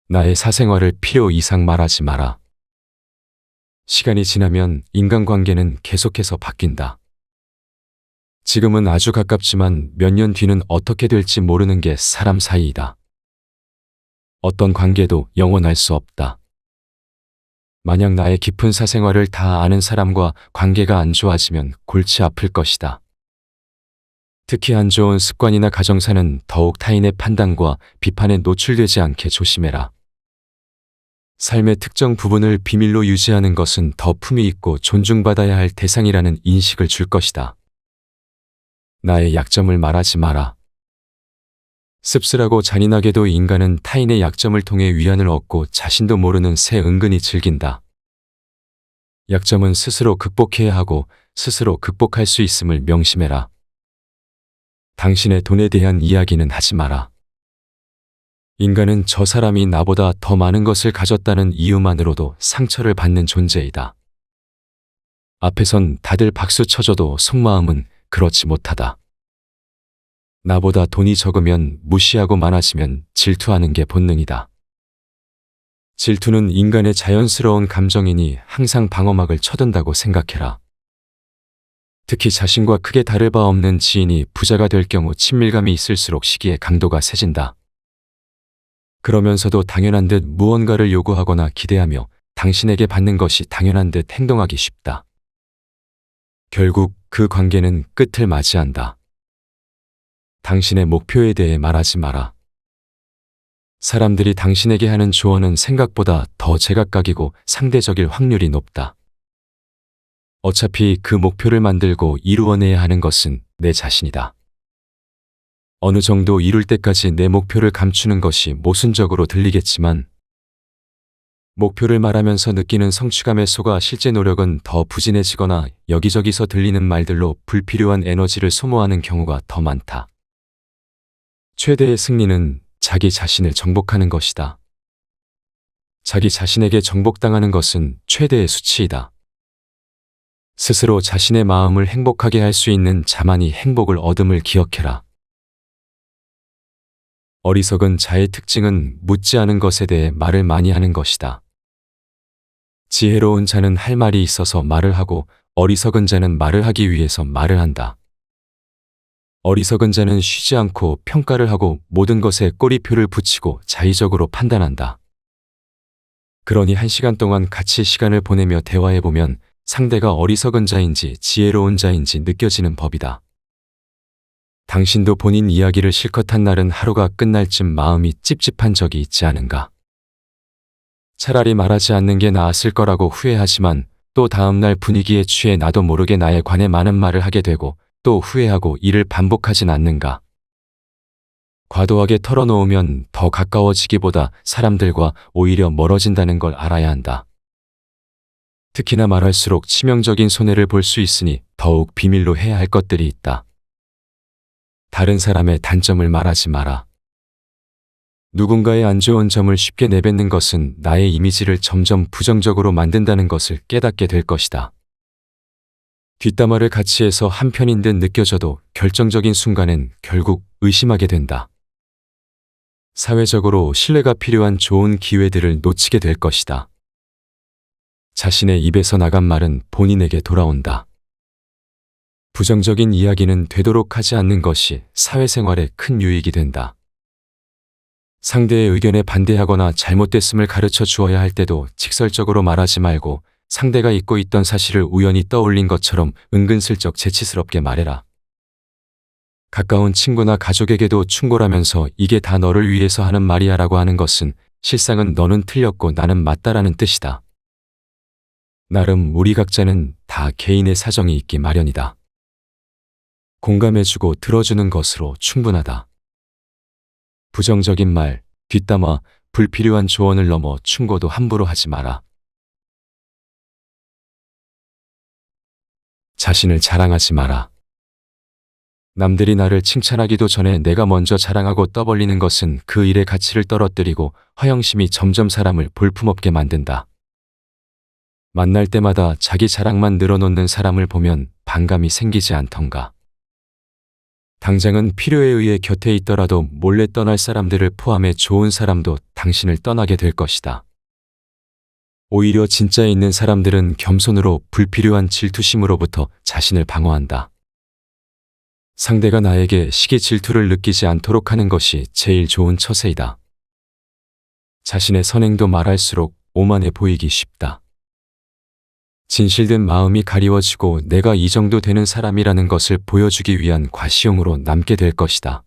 나의 사생활을 필요 이상 말하지 마라. 시간이 지나면 인간관계는 계속해서 바뀐다. 지금은 아주 가깝지만 몇 년 뒤는 어떻게 될지 모르는 게 사람 사이이다. 어떤 관계도 영원할 수 없다. 만약 나의 깊은 사생활을 다 아는 사람과 관계가 안 좋아지면 골치 아플 것이다. 특히 안 좋은 습관이나 가정사는 더욱 타인의 판단과 비판에 노출되지 않게 조심해라. 삶의 특정 부분을 비밀로 유지하는 것은 더 품위 있고 존중받아야 할 대상이라는 인식을 줄 것이다. 나의 약점을 말하지 마라. 씁쓸하고 잔인하게도 인간은 타인의 약점을 통해 위안을 얻고 자신도 모르는 새 은근히 즐긴다. 약점은 스스로 극복해야 하고 스스로 극복할 수 있음을 명심해라. 당신의 돈에 대한 이야기는 하지 마라. 인간은 저 사람이 나보다 더 많은 것을 가졌다는 이유만으로도 상처를 받는 존재이다. 앞에선 다들 박수 쳐줘도 속마음은 그렇지 못하다. 나보다 돈이 적으면 무시하고 많아지면 질투하는 게 본능이다. 질투는 인간의 자연스러운 감정이니 항상 방어막을 쳐둔다고 생각해라. 특히 자신과 크게 다를 바 없는 지인이 부자가 될 경우 친밀감이 있을수록 시기의 강도가 세진다. 그러면서도 당연한 듯 무언가를 요구하거나 기대하며 당신에게 받는 것이 당연한 듯 행동하기 쉽다. 결국 그 관계는 끝을 맞이한다. 당신의 목표에 대해 말하지 마라. 사람들이 당신에게 하는 조언은 생각보다 더 제각각이고 상대적일 확률이 높다. 어차피 그 목표를 만들고 이루어내야 하는 것은 내 자신이다. 어느 정도 이룰 때까지 내 목표를 감추는 것이 모순적으로 들리겠지만 목표를 말하면서 느끼는 성취감에 속아 실제 노력은 더 부진해지거나 여기저기서 들리는 말들로 불필요한 에너지를 소모하는 경우가 더 많다. 최대의 승리는 자기 자신을 정복하는 것이다. 자기 자신에게 정복당하는 것은 최대의 수치이다. 스스로 자신의 마음을 행복하게 할 수 있는 자만이 행복을 얻음을 기억해라. 어리석은 자의 특징은 묻지 않은 것에 대해 말을 많이 하는 것이다. 지혜로운 자는 할 말이 있어서 말을 하고 어리석은 자는 말을 하기 위해서 말을 한다. 어리석은 자는 쉬지 않고 평가를 하고 모든 것에 꼬리표를 붙이고 자의적으로 판단한다. 그러니 1시간 동안 같이 시간을 보내며 대화해보면 상대가 어리석은 자인지 지혜로운 자인지 느껴지는 법이다. 당신도 본인 이야기를 실컷 한 날은 하루가 끝날 쯤 마음이 찝찝한 적이 있지 않은가? 차라리 말하지 않는 게 나았을 거라고 후회하지만 또 다음날 분위기에 취해 나도 모르게 나에 관해 많은 말을 하게 되고 또 후회하고 이를 반복하진 않는가? 과도하게 털어놓으면 더 가까워지기보다 사람들과 오히려 멀어진다는 걸 알아야 한다. 특히나 말할수록 치명적인 손해를 볼 수 있으니 더욱 비밀로 해야 할 것들이 있다. 다른 사람의 단점을 말하지 마라. 누군가의 안 좋은 점을 쉽게 내뱉는 것은 나의 이미지를 점점 부정적으로 만든다는 것을 깨닫게 될 것이다. 뒷담화를 같이 해서 한편인 듯 느껴져도 결정적인 순간엔 결국 의심하게 된다. 사회적으로 신뢰가 필요한 좋은 기회들을 놓치게 될 것이다. 자신의 입에서 나간 말은 본인에게 돌아온다. 부정적인 이야기는 되도록 하지 않는 것이 사회생활에 큰 유익이 된다. 상대의 의견에 반대하거나 잘못됐음을 가르쳐 주어야 할 때도 직설적으로 말하지 말고 상대가 잊고 있던 사실을 우연히 떠올린 것처럼 은근슬쩍 재치스럽게 말해라. 가까운 친구나 가족에게도 충고라면서 이게 다 너를 위해서 하는 말이야 라고 하는 것은 실상은 너는 틀렸고 나는 맞다라는 뜻이다. 나름 우리 각자는 다 개인의 사정이 있기 마련이다. 공감해주고 들어주는 것으로 충분하다. 부정적인 말, 뒷담화, 불필요한 조언을 넘어 충고도 함부로 하지 마라. 자신을 자랑하지 마라. 남들이 나를 칭찬하기도 전에 내가 먼저 자랑하고 떠벌리는 것은 그 일의 가치를 떨어뜨리고 허영심이 점점 사람을 볼품없게 만든다. 만날 때마다 자기 자랑만 늘어놓는 사람을 보면 반감이 생기지 않던가. 당장은 필요에 의해 곁에 있더라도 몰래 떠날 사람들을 포함해 좋은 사람도 당신을 떠나게 될 것이다. 오히려 진짜에 있는 사람들은 겸손으로 불필요한 질투심으로부터 자신을 방어한다. 상대가 나에게 시기 질투를 느끼지 않도록 하는 것이 제일 좋은 처세이다. 자신의 선행도 말할수록 오만해 보이기 쉽다. 진실된 마음이 가리워지고 내가 이 정도 되는 사람이라는 것을 보여주기 위한 과시용으로 남게 될 것이다.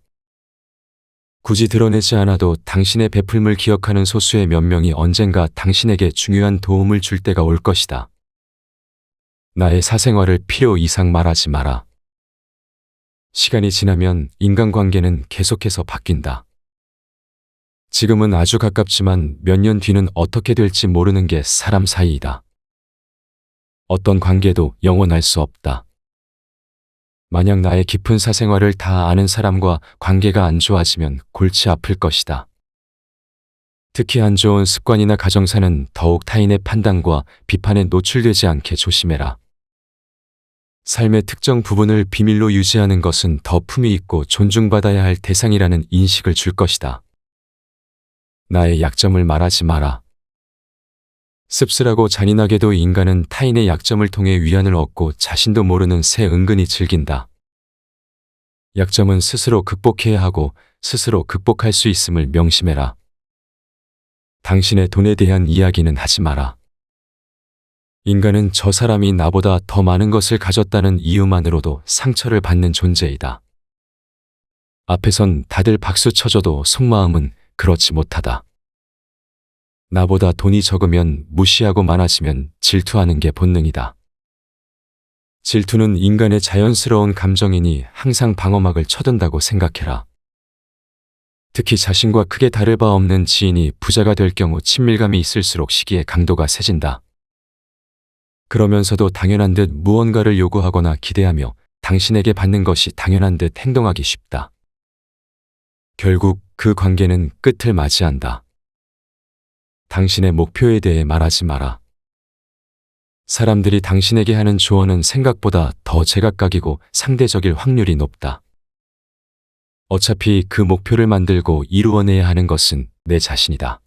굳이 드러내지 않아도 당신의 베풀물 기억하는 소수의 몇 명이 언젠가 당신에게 중요한 도움을 줄 때가 올 것이다. 나의 사생활을 필요 이상 말하지 마라. 시간이 지나면 인간관계는 계속해서 바뀐다. 지금은 아주 가깝지만 몇 년 뒤는 어떻게 될지 모르는 게 사람 사이이다. 어떤 관계도 영원할 수 없다. 만약 나의 깊은 사생활을 다 아는 사람과 관계가 안 좋아지면 골치 아플 것이다. 특히 안 좋은 습관이나 가정사는 더욱 타인의 판단과 비판에 노출되지 않게 조심해라. 삶의 특정 부분을 비밀로 유지하는 것은 더 품위 있고 존중받아야 할 대상이라는 인식을 줄 것이다. 나의 약점을 말하지 마라. 씁쓸하고 잔인하게도 인간은 타인의 약점을 통해 위안을 얻고 자신도 모르는 새 은근히 즐긴다. 약점은 스스로 극복해야 하고 스스로 극복할 수 있음을 명심해라. 당신의 돈에 대한 이야기는 하지 마라. 인간은 저 사람이 나보다 더 많은 것을 가졌다는 이유만으로도 상처를 받는 존재이다. 앞에선 다들 박수 쳐줘도 속마음은 그렇지 못하다. 나보다 돈이 적으면 무시하고 많아지면 질투하는 게 본능이다. 질투는 인간의 자연스러운 감정이니 항상 방어막을 쳐둔다고 생각해라. 특히 자신과 크게 다를 바 없는 지인이 부자가 될 경우 친밀감이 있을수록 시기의 강도가 세진다. 그러면서도 당연한 듯 무언가를 요구하거나 기대하며 당신에게 받는 것이 당연한 듯 행동하기 쉽다. 결국 그 관계는 끝을 맞이한다. 당신의 목표에 대해 말하지 마라. 사람들이 당신에게 하는 조언은 생각보다 더 제각각이고 상대적일 확률이 높다. 어차피 그 목표를 만들고 이루어내야 하는 것은 내 자신이다.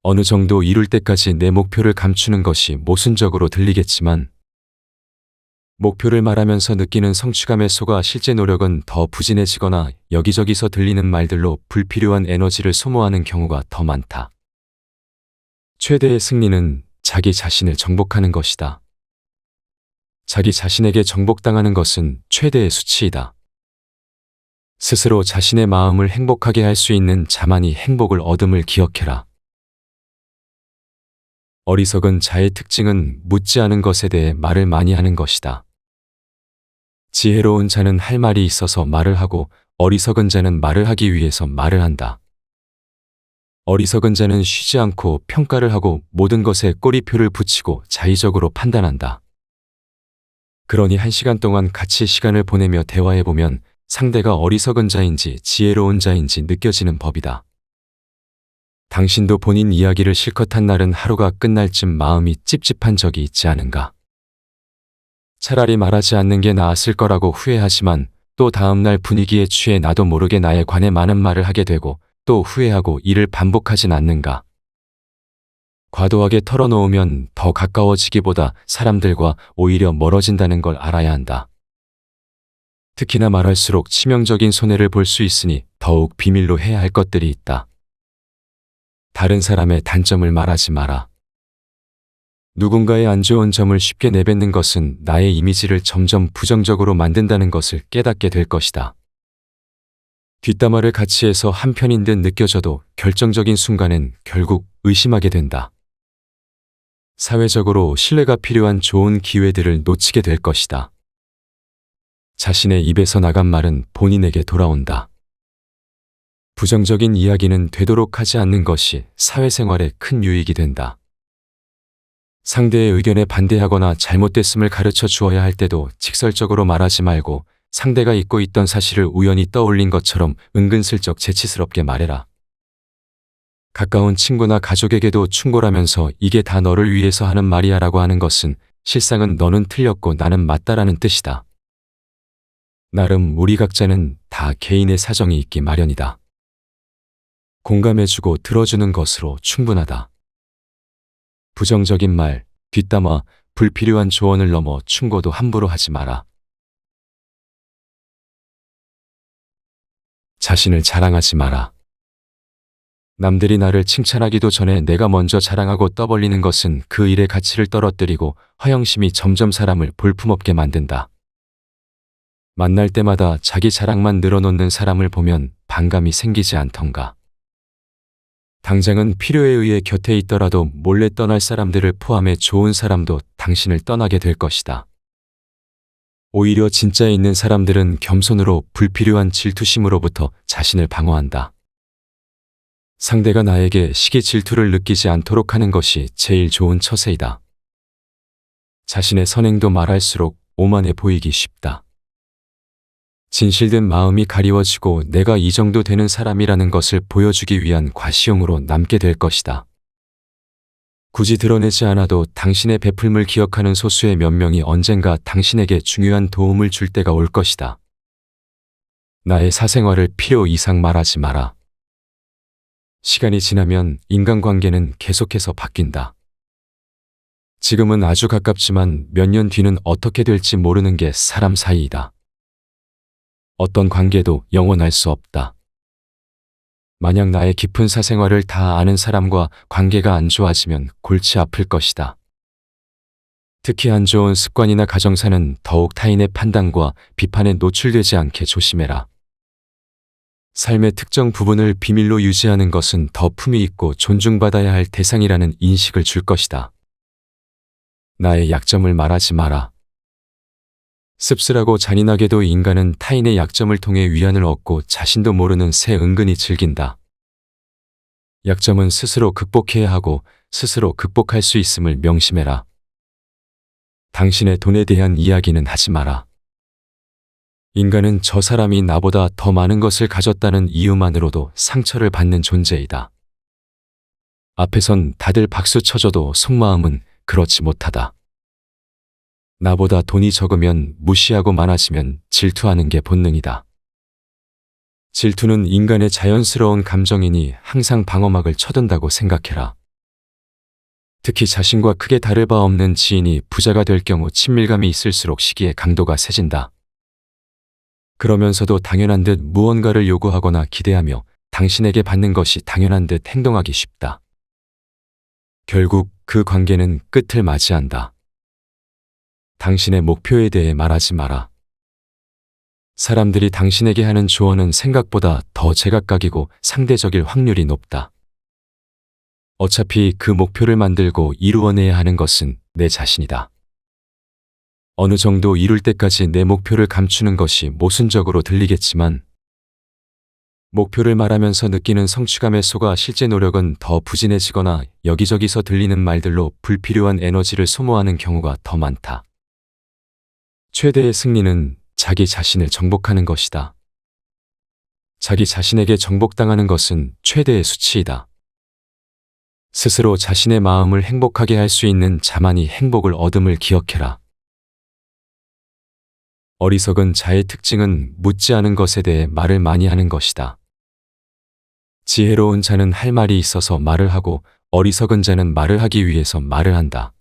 어느 정도 이룰 때까지 내 목표를 감추는 것이 모순적으로 들리겠지만 목표를 말하면서 느끼는 성취감에 속아 실제 노력은 더 부진해지거나 여기저기서 들리는 말들로 불필요한 에너지를 소모하는 경우가 더 많다. 최대의 승리는 자기 자신을 정복하는 것이다. 자기 자신에게 정복당하는 것은 최대의 수치이다. 스스로 자신의 마음을 행복하게 할 수 있는 자만이 행복을 얻음을 기억해라. 어리석은 자의 특징은 묻지 않은 것에 대해 말을 많이 하는 것이다. 지혜로운 자는 할 말이 있어서 말을 하고 어리석은 자는 말을 하기 위해서 말을 한다. 어리석은 자는 쉬지 않고 평가를 하고 모든 것에 꼬리표를 붙이고 자의적으로 판단한다. 그러니 1시간 동안 같이 시간을 보내며 대화해보면 상대가 어리석은 자인지 지혜로운 자인지 느껴지는 법이다. 당신도 본인 이야기를 실컷 한 날은 하루가 끝날 쯤 마음이 찝찝한 적이 있지 않은가? 차라리 말하지 않는 게 나았을 거라고 후회하지만 또 다음날 분위기에 취해 나도 모르게 나에 관해 많은 말을 하게 되고 또 후회하고 이를 반복하진 않는가? 과도하게 털어놓으면 더 가까워지기보다 사람들과 오히려 멀어진다는 걸 알아야 한다. 특히나 말할수록 치명적인 손해를 볼 수 있으니 더욱 비밀로 해야 할 것들이 있다. 다른 사람의 단점을 말하지 마라. 누군가의 안 좋은 점을 쉽게 내뱉는 것은 나의 이미지를 점점 부정적으로 만든다는 것을 깨닫게 될 것이다. 뒷담화를 같이 해서 한편인 듯 느껴져도 결정적인 순간엔 결국 의심하게 된다. 사회적으로 신뢰가 필요한 좋은 기회들을 놓치게 될 것이다. 자신의 입에서 나간 말은 본인에게 돌아온다. 부정적인 이야기는 되도록 하지 않는 것이 사회생활에 큰 유익이 된다. 상대의 의견에 반대하거나 잘못됐음을 가르쳐 주어야 할 때도 직설적으로 말하지 말고 상대가 잊고 있던 사실을 우연히 떠올린 것처럼 은근슬쩍 재치스럽게 말해라. 가까운 친구나 가족에게도 충고라면서 이게 다 너를 위해서 하는 말이야 라고 하는 것은 실상은 너는 틀렸고 나는 맞다라는 뜻이다. 나름 우리 각자는 다 개인의 사정이 있기 마련이다. 공감해주고 들어주는 것으로 충분하다. 부정적인 말, 뒷담화, 불필요한 조언을 넘어 충고도 함부로 하지 마라. 자신을 자랑하지 마라. 남들이 나를 칭찬하기도 전에 내가 먼저 자랑하고 떠벌리는 것은 그 일의 가치를 떨어뜨리고 허영심이 점점 사람을 볼품없게 만든다. 만날 때마다 자기 자랑만 늘어놓는 사람을 보면 반감이 생기지 않던가. 당장은 필요에 의해 곁에 있더라도 몰래 떠날 사람들을 포함해 좋은 사람도 당신을 떠나게 될 것이다. 오히려 진짜 있는 사람들은 겸손으로 불필요한 질투심으로부터 자신을 방어한다. 상대가 나에게 시기 질투를 느끼지 않도록 하는 것이 제일 좋은 처세이다. 자신의 선행도 말할수록 오만해 보이기 쉽다. 진실된 마음이 가리워지고 내가 이 정도 되는 사람이라는 것을 보여주기 위한 과시용으로 남게 될 것이다. 굳이 드러내지 않아도 당신의 베풀물 기억하는 소수의 몇 명이 언젠가 당신에게 중요한 도움을 줄 때가 올 것이다. 나의 사생활을 필요 이상 말하지 마라. 시간이 지나면 인간관계는 계속해서 바뀐다. 지금은 아주 가깝지만 몇 년 뒤는 어떻게 될지 모르는 게 사람 사이이다. 어떤 관계도 영원할 수 없다. 만약 나의 깊은 사생활을 다 아는 사람과 관계가 안 좋아지면 골치 아플 것이다. 특히 안 좋은 습관이나 가정사는 더욱 타인의 판단과 비판에 노출되지 않게 조심해라. 삶의 특정 부분을 비밀로 유지하는 것은 더 품위 있고 존중받아야 할 대상이라는 인식을 줄 것이다. 나의 약점을 말하지 마라. 씁쓸하고 잔인하게도 인간은 타인의 약점을 통해 위안을 얻고 자신도 모르는 새 은근히 즐긴다. 약점은 스스로 극복해야 하고 스스로 극복할 수 있음을 명심해라. 당신의 돈에 대한 이야기는 하지 마라. 인간은 저 사람이 나보다 더 많은 것을 가졌다는 이유만으로도 상처를 받는 존재이다. 앞에선 다들 박수 쳐줘도 속마음은 그렇지 못하다. 나보다 돈이 적으면 무시하고 많아지면 질투하는 게 본능이다. 질투는 인간의 자연스러운 감정이니 항상 방어막을 쳐둔다고 생각해라. 특히 자신과 크게 다를 바 없는 지인이 부자가 될 경우 친밀감이 있을수록 시기의 강도가 세진다. 그러면서도 당연한 듯 무언가를 요구하거나 기대하며 당신에게 받는 것이 당연한 듯 행동하기 쉽다. 결국 그 관계는 끝을 맞이한다. 당신의 목표에 대해 말하지 마라. 사람들이 당신에게 하는 조언은 생각보다 더 제각각이고 상대적일 확률이 높다. 어차피 그 목표를 만들고 이루어내야 하는 것은 내 자신이다. 어느 정도 이룰 때까지 내 목표를 감추는 것이 모순적으로 들리겠지만 목표를 말하면서 느끼는 성취감에 속아 실제 노력은 더 부진해지거나 여기저기서 들리는 말들로 불필요한 에너지를 소모하는 경우가 더 많다. 최대의 승리는 자기 자신을 정복하는 것이다. 자기 자신에게 정복당하는 것은 최대의 수치이다. 스스로 자신의 마음을 행복하게 할 수 있는 자만이 행복을 얻음을 기억해라. 어리석은 자의 특징은 묻지 않은 것에 대해 말을 많이 하는 것이다. 지혜로운 자는 할 말이 있어서 말을 하고 어리석은 자는 말을 하기 위해서 말을 한다.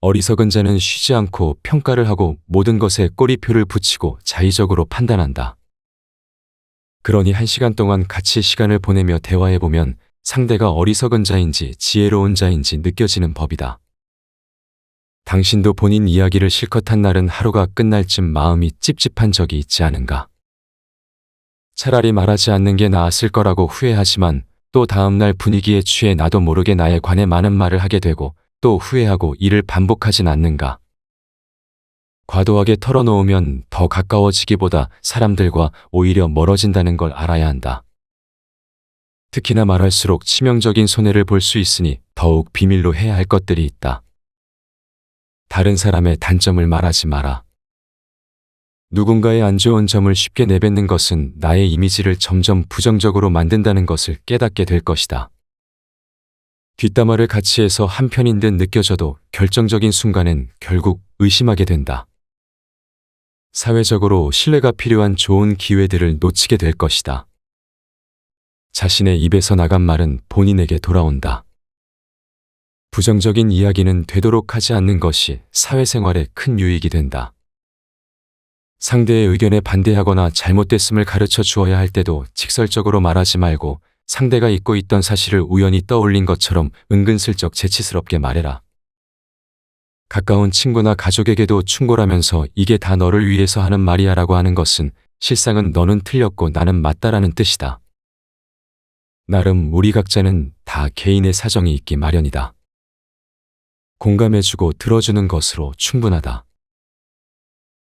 어리석은 자는 쉬지 않고 평가를 하고 모든 것에 꼬리표를 붙이고 자의적으로 판단한다. 그러니 1시간 동안 같이 시간을 보내며 대화해보면 상대가 어리석은 자인지 지혜로운 자인지 느껴지는 법이다. 당신도 본인 이야기를 실컷 한 날은 하루가 끝날 쯤 마음이 찝찝한 적이 있지 않은가? 차라리 말하지 않는 게 나았을 거라고 후회하지만 또 다음날 분위기에 취해 나도 모르게 나에 관해 많은 말을 하게 되고 또 후회하고 이를 반복하진 않는가? 과도하게 털어놓으면 더 가까워지기보다 사람들과 오히려 멀어진다는 걸 알아야 한다. 특히나 말할수록 치명적인 손해를 볼 수 있으니 더욱 비밀로 해야 할 것들이 있다. 다른 사람의 단점을 말하지 마라. 누군가의 안 좋은 점을 쉽게 내뱉는 것은 나의 이미지를 점점 부정적으로 만든다는 것을 깨닫게 될 것이다. 뒷담화를 같이 해서 한편인 듯 느껴져도 결정적인 순간엔 결국 의심하게 된다. 사회적으로 신뢰가 필요한 좋은 기회들을 놓치게 될 것이다. 자신의 입에서 나간 말은 본인에게 돌아온다. 부정적인 이야기는 되도록 하지 않는 것이 사회생활에 큰 유익이 된다. 상대의 의견에 반대하거나 잘못됐음을 가르쳐 주어야 할 때도 직설적으로 말하지 말고 상대가 잊고 있던 사실을 우연히 떠올린 것처럼 은근슬쩍 재치스럽게 말해라. 가까운 친구나 가족에게도 충고라면서 이게 다 너를 위해서 하는 말이야 라고 하는 것은 실상은 너는 틀렸고 나는 맞다라는 뜻이다. 나름 우리 각자는 다 개인의 사정이 있기 마련이다. 공감해주고 들어주는 것으로 충분하다.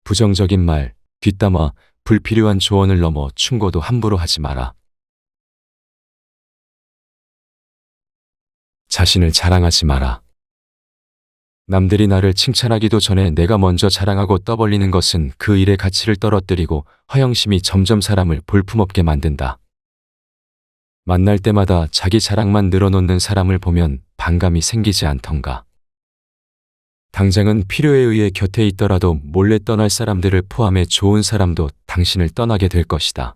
부정적인 말, 뒷담화, 불필요한 조언을 넘어 충고도 함부로 하지 마라. 자신을 자랑하지 마라. 남들이 나를 칭찬하기도 전에 내가 먼저 자랑하고 떠벌리는 것은 그 일의 가치를 떨어뜨리고 허영심이 점점 사람을 볼품없게 만든다. 만날 때마다 자기 자랑만 늘어놓는 사람을 보면 반감이 생기지 않던가. 당장은 필요에 의해 곁에 있더라도 몰래 떠날 사람들을 포함해 좋은 사람도 당신을 떠나게 될 것이다.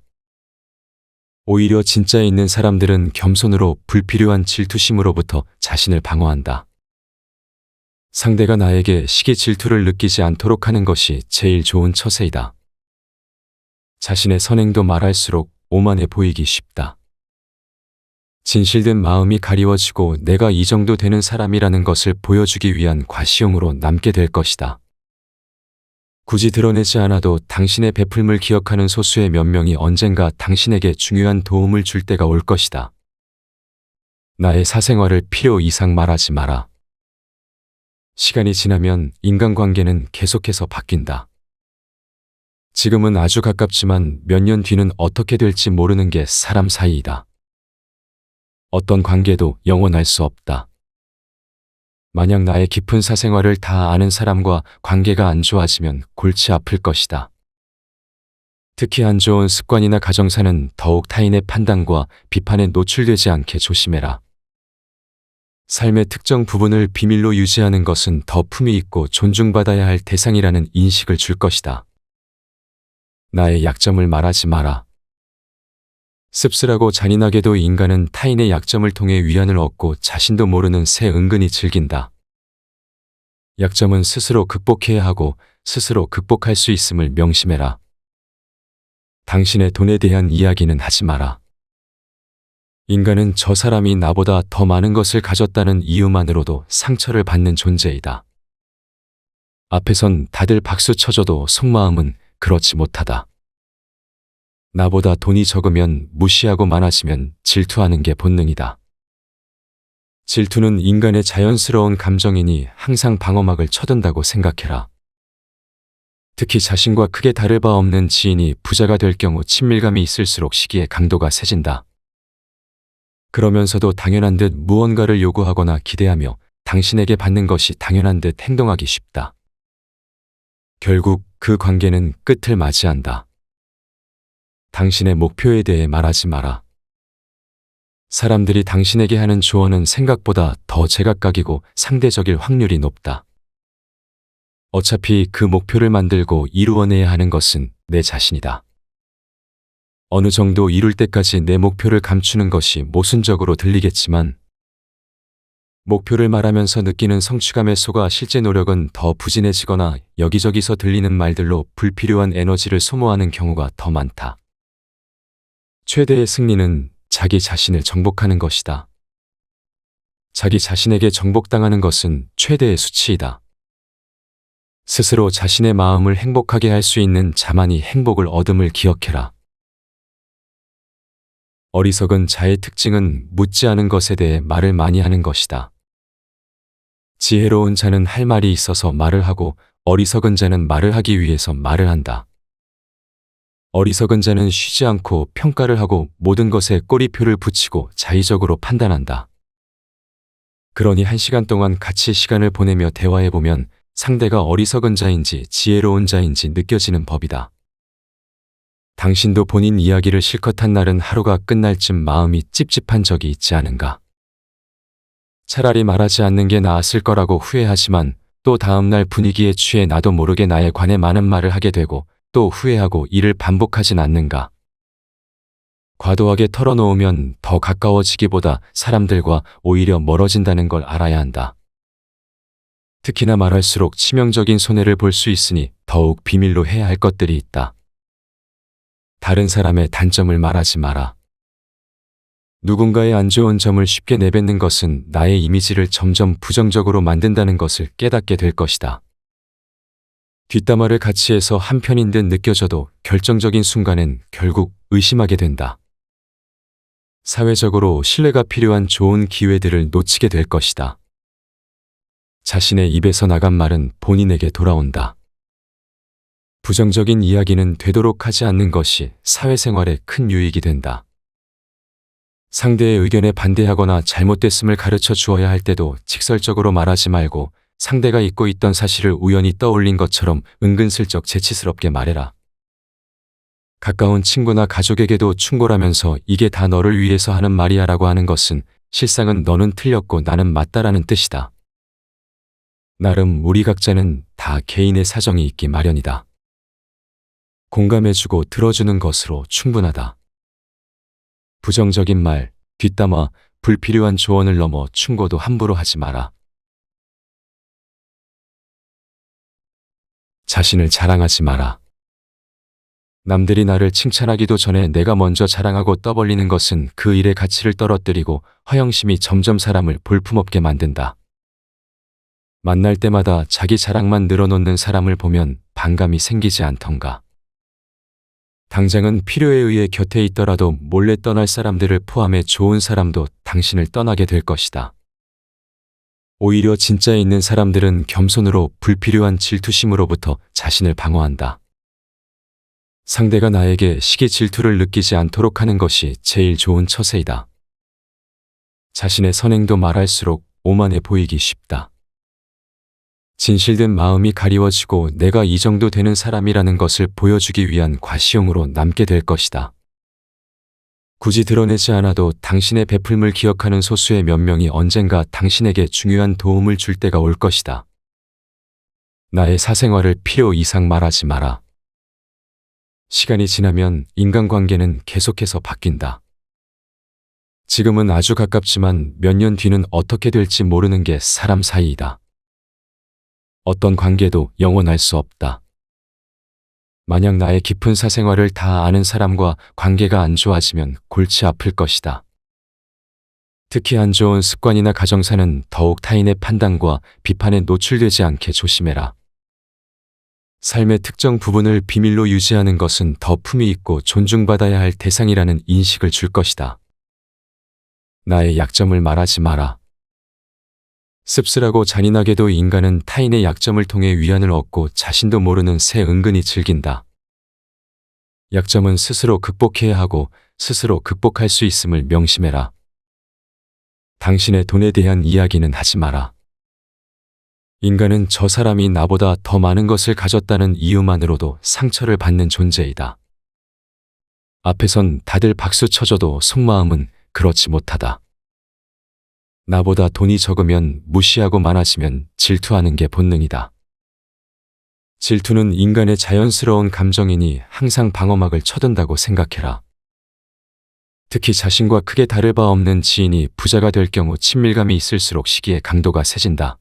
오히려 진짜에 있는 사람들은 겸손으로 불필요한 질투심으로부터 자신을 방어한다. 상대가 나에게 시기 질투를 느끼지 않도록 하는 것이 제일 좋은 처세이다. 자신의 선행도 말할수록 오만해 보이기 쉽다. 진실된 마음이 가리워지고 내가 이 정도 되는 사람이라는 것을 보여주기 위한 과시용으로 남게 될 것이다. 굳이 드러내지 않아도 당신의 베풀물 기억하는 소수의 몇 명이 언젠가 당신에게 중요한 도움을 줄 때가 올 것이다. 나의 사생활을 필요 이상 말하지 마라. 시간이 지나면 인간관계는 계속해서 바뀐다. 지금은 아주 가깝지만 몇 년 뒤는 어떻게 될지 모르는 게 사람 사이이다. 어떤 관계도 영원할 수 없다. 만약 나의 깊은 사생활을 다 아는 사람과 관계가 안 좋아지면 골치 아플 것이다. 특히 안 좋은 습관이나 가정사는 더욱 타인의 판단과 비판에 노출되지 않게 조심해라. 삶의 특정 부분을 비밀로 유지하는 것은 더 품위 있고 존중받아야 할 대상이라는 인식을 줄 것이다. 나의 약점을 말하지 마라. 씁쓸하고 잔인하게도 인간은 타인의 약점을 통해 위안을 얻고 자신도 모르는 새 은근히 즐긴다. 약점은 스스로 극복해야 하고 스스로 극복할 수 있음을 명심해라. 당신의 돈에 대한 이야기는 하지 마라. 인간은 저 사람이 나보다 더 많은 것을 가졌다는 이유만으로도 상처를 받는 존재이다. 앞에선 다들 박수 쳐줘도 속마음은 그렇지 못하다. 나보다 돈이 적으면 무시하고 많아지면 질투하는 게 본능이다. 질투는 인간의 자연스러운 감정이니 항상 방어막을 쳐둔다고 생각해라. 특히 자신과 크게 다를 바 없는 지인이 부자가 될 경우 친밀감이 있을수록 시기의 강도가 세진다. 그러면서도 당연한 듯 무언가를 요구하거나 기대하며 당신에게 받는 것이 당연한 듯 행동하기 쉽다. 결국 그 관계는 끝을 맞이한다. 당신의 목표에 대해 말하지 마라. 사람들이 당신에게 하는 조언은 생각보다 더 제각각이고 상대적일 확률이 높다. 어차피 그 목표를 만들고 이루어내야 하는 것은 내 자신이다. 어느 정도 이룰 때까지 내 목표를 감추는 것이 모순적으로 들리겠지만 목표를 말하면서 느끼는 성취감에 속아 실제 노력은 더 부진해지거나 여기저기서 들리는 말들로 불필요한 에너지를 소모하는 경우가 더 많다. 최대의 승리는 자기 자신을 정복하는 것이다. 자기 자신에게 정복당하는 것은 최대의 수치이다. 스스로 자신의 마음을 행복하게 할 수 있는 자만이 행복을 얻음을 기억해라. 어리석은 자의 특징은 묻지 않은 것에 대해 말을 많이 하는 것이다. 지혜로운 자는 할 말이 있어서 말을 하고 어리석은 자는 말을 하기 위해서 말을 한다. 어리석은 자는 쉬지 않고 평가를 하고 모든 것에 꼬리표를 붙이고 자의적으로 판단한다. 그러니 1시간 동안 같이 시간을 보내며 대화해보면 상대가 어리석은 자인지 지혜로운 자인지 느껴지는 법이다. 당신도 본인 이야기를 실컷 한 날은 하루가 끝날 쯤 마음이 찝찝한 적이 있지 않은가? 차라리 말하지 않는 게 나았을 거라고 후회하지만 또 다음날 분위기에 취해 나도 모르게 나에 관해 많은 말을 하게 되고 또 후회하고 이를 반복하진 않는가? 과도하게 털어놓으면 더 가까워지기보다 사람들과 오히려 멀어진다는 걸 알아야 한다. 특히나 말할수록 치명적인 손해를 볼 수 있으니 더욱 비밀로 해야 할 것들이 있다. 다른 사람의 단점을 말하지 마라. 누군가의 안 좋은 점을 쉽게 내뱉는 것은 나의 이미지를 점점 부정적으로 만든다는 것을 깨닫게 될 것이다. 뒷담화를 같이 해서 한편인 듯 느껴져도 결정적인 순간엔 결국 의심하게 된다. 사회적으로 신뢰가 필요한 좋은 기회들을 놓치게 될 것이다. 자신의 입에서 나간 말은 본인에게 돌아온다. 부정적인 이야기는 되도록 하지 않는 것이 사회생활에 큰 유익이 된다. 상대의 의견에 반대하거나 잘못됐음을 가르쳐 주어야 할 때도 직설적으로 말하지 말고 상대가 잊고 있던 사실을 우연히 떠올린 것처럼 은근슬쩍 재치스럽게 말해라. 가까운 친구나 가족에게도 충고라면서 이게 다 너를 위해서 하는 말이야 라고 하는 것은 실상은 너는 틀렸고 나는 맞다라는 뜻이다. 나름 우리 각자는 다 개인의 사정이 있기 마련이다. 공감해주고 들어주는 것으로 충분하다. 부정적인 말, 뒷담화, 불필요한 조언을 넘어 충고도 함부로 하지 마라. 자신을 자랑하지 마라. 남들이 나를 칭찬하기도 전에 내가 먼저 자랑하고 떠벌리는 것은 그 일의 가치를 떨어뜨리고 허영심이 점점 사람을 볼품없게 만든다. 만날 때마다 자기 자랑만 늘어놓는 사람을 보면 반감이 생기지 않던가. 당장은 필요에 의해 곁에 있더라도 몰래 떠날 사람들을 포함해 좋은 사람도 당신을 떠나게 될 것이다. 오히려 진짜에 있는 사람들은 겸손으로 불필요한 질투심으로부터 자신을 방어한다. 상대가 나에게 시기 질투를 느끼지 않도록 하는 것이 제일 좋은 처세이다. 자신의 선행도 말할수록 오만해 보이기 쉽다. 진실된 마음이 가리워지고 내가 이 정도 되는 사람이라는 것을 보여주기 위한 과시용으로 남게 될 것이다. 굳이 드러내지 않아도 당신의 베풀물 기억하는 소수의 몇 명이 언젠가 당신에게 중요한 도움을 줄 때가 올 것이다. 나의 사생활을 필요 이상 말하지 마라. 시간이 지나면 인간관계는 계속해서 바뀐다. 지금은 아주 가깝지만 몇 년 뒤는 어떻게 될지 모르는 게 사람 사이이다. 어떤 관계도 영원할 수 없다. 만약 나의 깊은 사생활을 다 아는 사람과 관계가 안 좋아지면 골치 아플 것이다. 특히 안 좋은 습관이나 가정사는 더욱 타인의 판단과 비판에 노출되지 않게 조심해라. 삶의 특정 부분을 비밀로 유지하는 것은 더 품위 있고 존중받아야 할 대상이라는 인식을 줄 것이다. 나의 약점을 말하지 마라. 씁쓸하고 잔인하게도 인간은 타인의 약점을 통해 위안을 얻고 자신도 모르는 새 은근히 즐긴다. 약점은 스스로 극복해야 하고 스스로 극복할 수 있음을 명심해라. 당신의 돈에 대한 이야기는 하지 마라. 인간은 저 사람이 나보다 더 많은 것을 가졌다는 이유만으로도 상처를 받는 존재이다. 앞에선 다들 박수 쳐줘도 속마음은 그렇지 못하다. 나보다 돈이 적으면 무시하고 많아지면 질투하는 게 본능이다. 질투는 인간의 자연스러운 감정이니 항상 방어막을 쳐둔다고 생각해라. 특히 자신과 크게 다를 바 없는 지인이 부자가 될 경우 친밀감이 있을수록 시기의 강도가 세진다.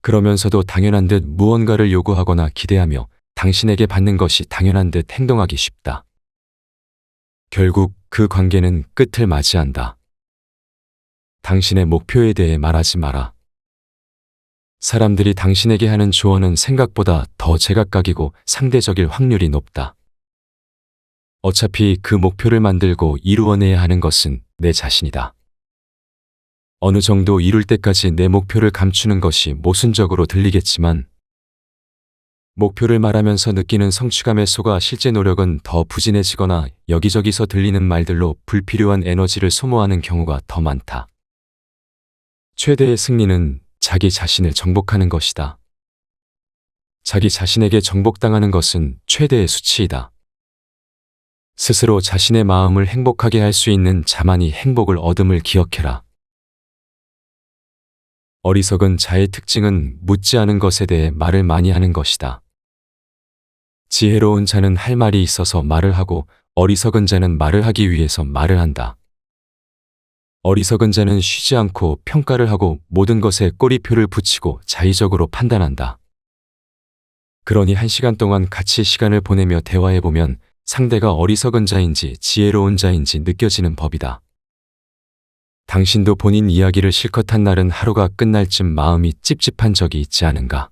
그러면서도 당연한 듯 무언가를 요구하거나 기대하며 당신에게 받는 것이 당연한 듯 행동하기 쉽다. 결국 그 관계는 끝을 맞이한다. 당신의 목표에 대해 말하지 마라. 사람들이 당신에게 하는 조언은 생각보다 더 제각각이고 상대적일 확률이 높다. 어차피 그 목표를 만들고 이루어내야 하는 것은 내 자신이다. 어느 정도 이룰 때까지 내 목표를 감추는 것이 모순적으로 들리겠지만 목표를 말하면서 느끼는 성취감에 속아 실제 노력은 더 부진해지거나 여기저기서 들리는 말들로 불필요한 에너지를 소모하는 경우가 더 많다. 최대의 승리는 자기 자신을 정복하는 것이다. 자기 자신에게 정복당하는 것은 최대의 수치이다. 스스로 자신의 마음을 행복하게 할 수 있는 자만이 행복을 얻음을 기억해라. 어리석은 자의 특징은 묻지 않은 것에 대해 말을 많이 하는 것이다. 지혜로운 자는 할 말이 있어서 말을 하고 어리석은 자는 말을 하기 위해서 말을 한다. 어리석은 자는 쉬지 않고 평가를 하고 모든 것에 꼬리표를 붙이고 자의적으로 판단한다. 그러니 1시간 동안 같이 시간을 보내며 대화해보면 상대가 어리석은 자인지 지혜로운 자인지 느껴지는 법이다. 당신도 본인 이야기를 실컷 한 날은 하루가 끝날 쯤 마음이 찝찝한 적이 있지 않은가?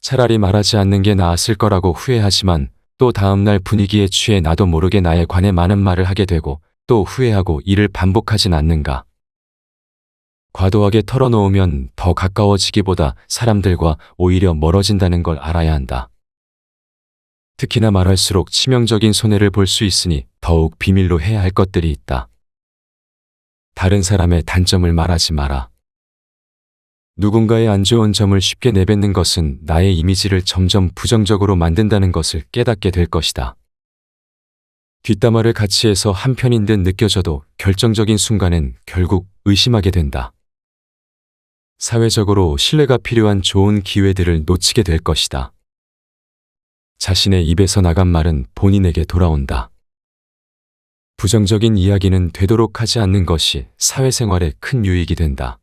차라리 말하지 않는 게 나았을 거라고 후회하지만 또 다음날 분위기에 취해 나도 모르게 나에 관해 많은 말을 하게 되고 또 후회하고 이를 반복하진 않는가? 과도하게 털어놓으면 더 가까워지기보다 사람들과 오히려 멀어진다는 걸 알아야 한다. 특히나 말할수록 치명적인 손해를 볼 수 있으니 더욱 비밀로 해야 할 것들이 있다. 다른 사람의 단점을 말하지 마라. 누군가의 안 좋은 점을 쉽게 내뱉는 것은 나의 이미지를 점점 부정적으로 만든다는 것을 깨닫게 될 것이다. 뒷담화를 같이 해서 한편인 듯 느껴져도 결정적인 순간엔 결국 의심하게 된다. 사회적으로 신뢰가 필요한 좋은 기회들을 놓치게 될 것이다. 자신의 입에서 나간 말은 본인에게 돌아온다. 부정적인 이야기는 되도록 하지 않는 것이 사회생활에 큰 유익이 된다.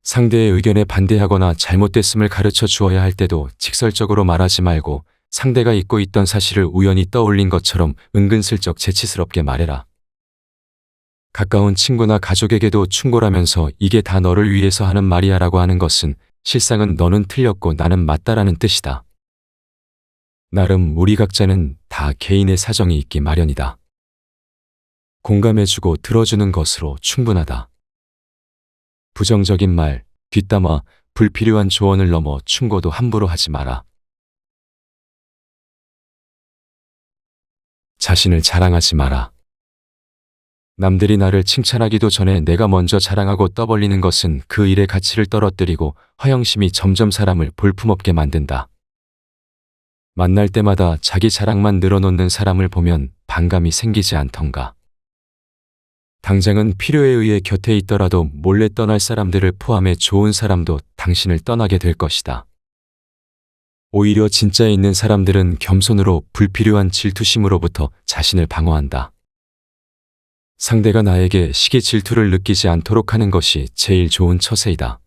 상대의 의견에 반대하거나 잘못됐음을 가르쳐 주어야 할 때도 직설적으로 말하지 말고 상대가 잊고 있던 사실을 우연히 떠올린 것처럼 은근슬쩍 재치스럽게 말해라. 가까운 친구나 가족에게도 충고라면서 이게 다 너를 위해서 하는 말이야 라고 하는 것은 실상은 너는 틀렸고 나는 맞다라는 뜻이다. 나름 우리 각자는 다 개인의 사정이 있기 마련이다. 공감해주고 들어주는 것으로 충분하다. 부정적인 말, 뒷담화, 불필요한 조언을 넘어 충고도 함부로 하지 마라. 자신을 자랑하지 마라. 남들이 나를 칭찬하기도 전에 내가 먼저 자랑하고 떠벌리는 것은 그 일의 가치를 떨어뜨리고 허영심이 점점 사람을 볼품없게 만든다. 만날 때마다 자기 자랑만 늘어놓는 사람을 보면 반감이 생기지 않던가. 당장은 필요에 의해 곁에 있더라도 몰래 떠날 사람들을 포함해 좋은 사람도 당신을 떠나게 될 것이다. 오히려 진짜 있는 사람들은 겸손으로 불필요한 질투심으로부터 자신을 방어한다. 상대가 나에게 시기 질투를 느끼지 않도록 하는 것이 제일 좋은 처세이다.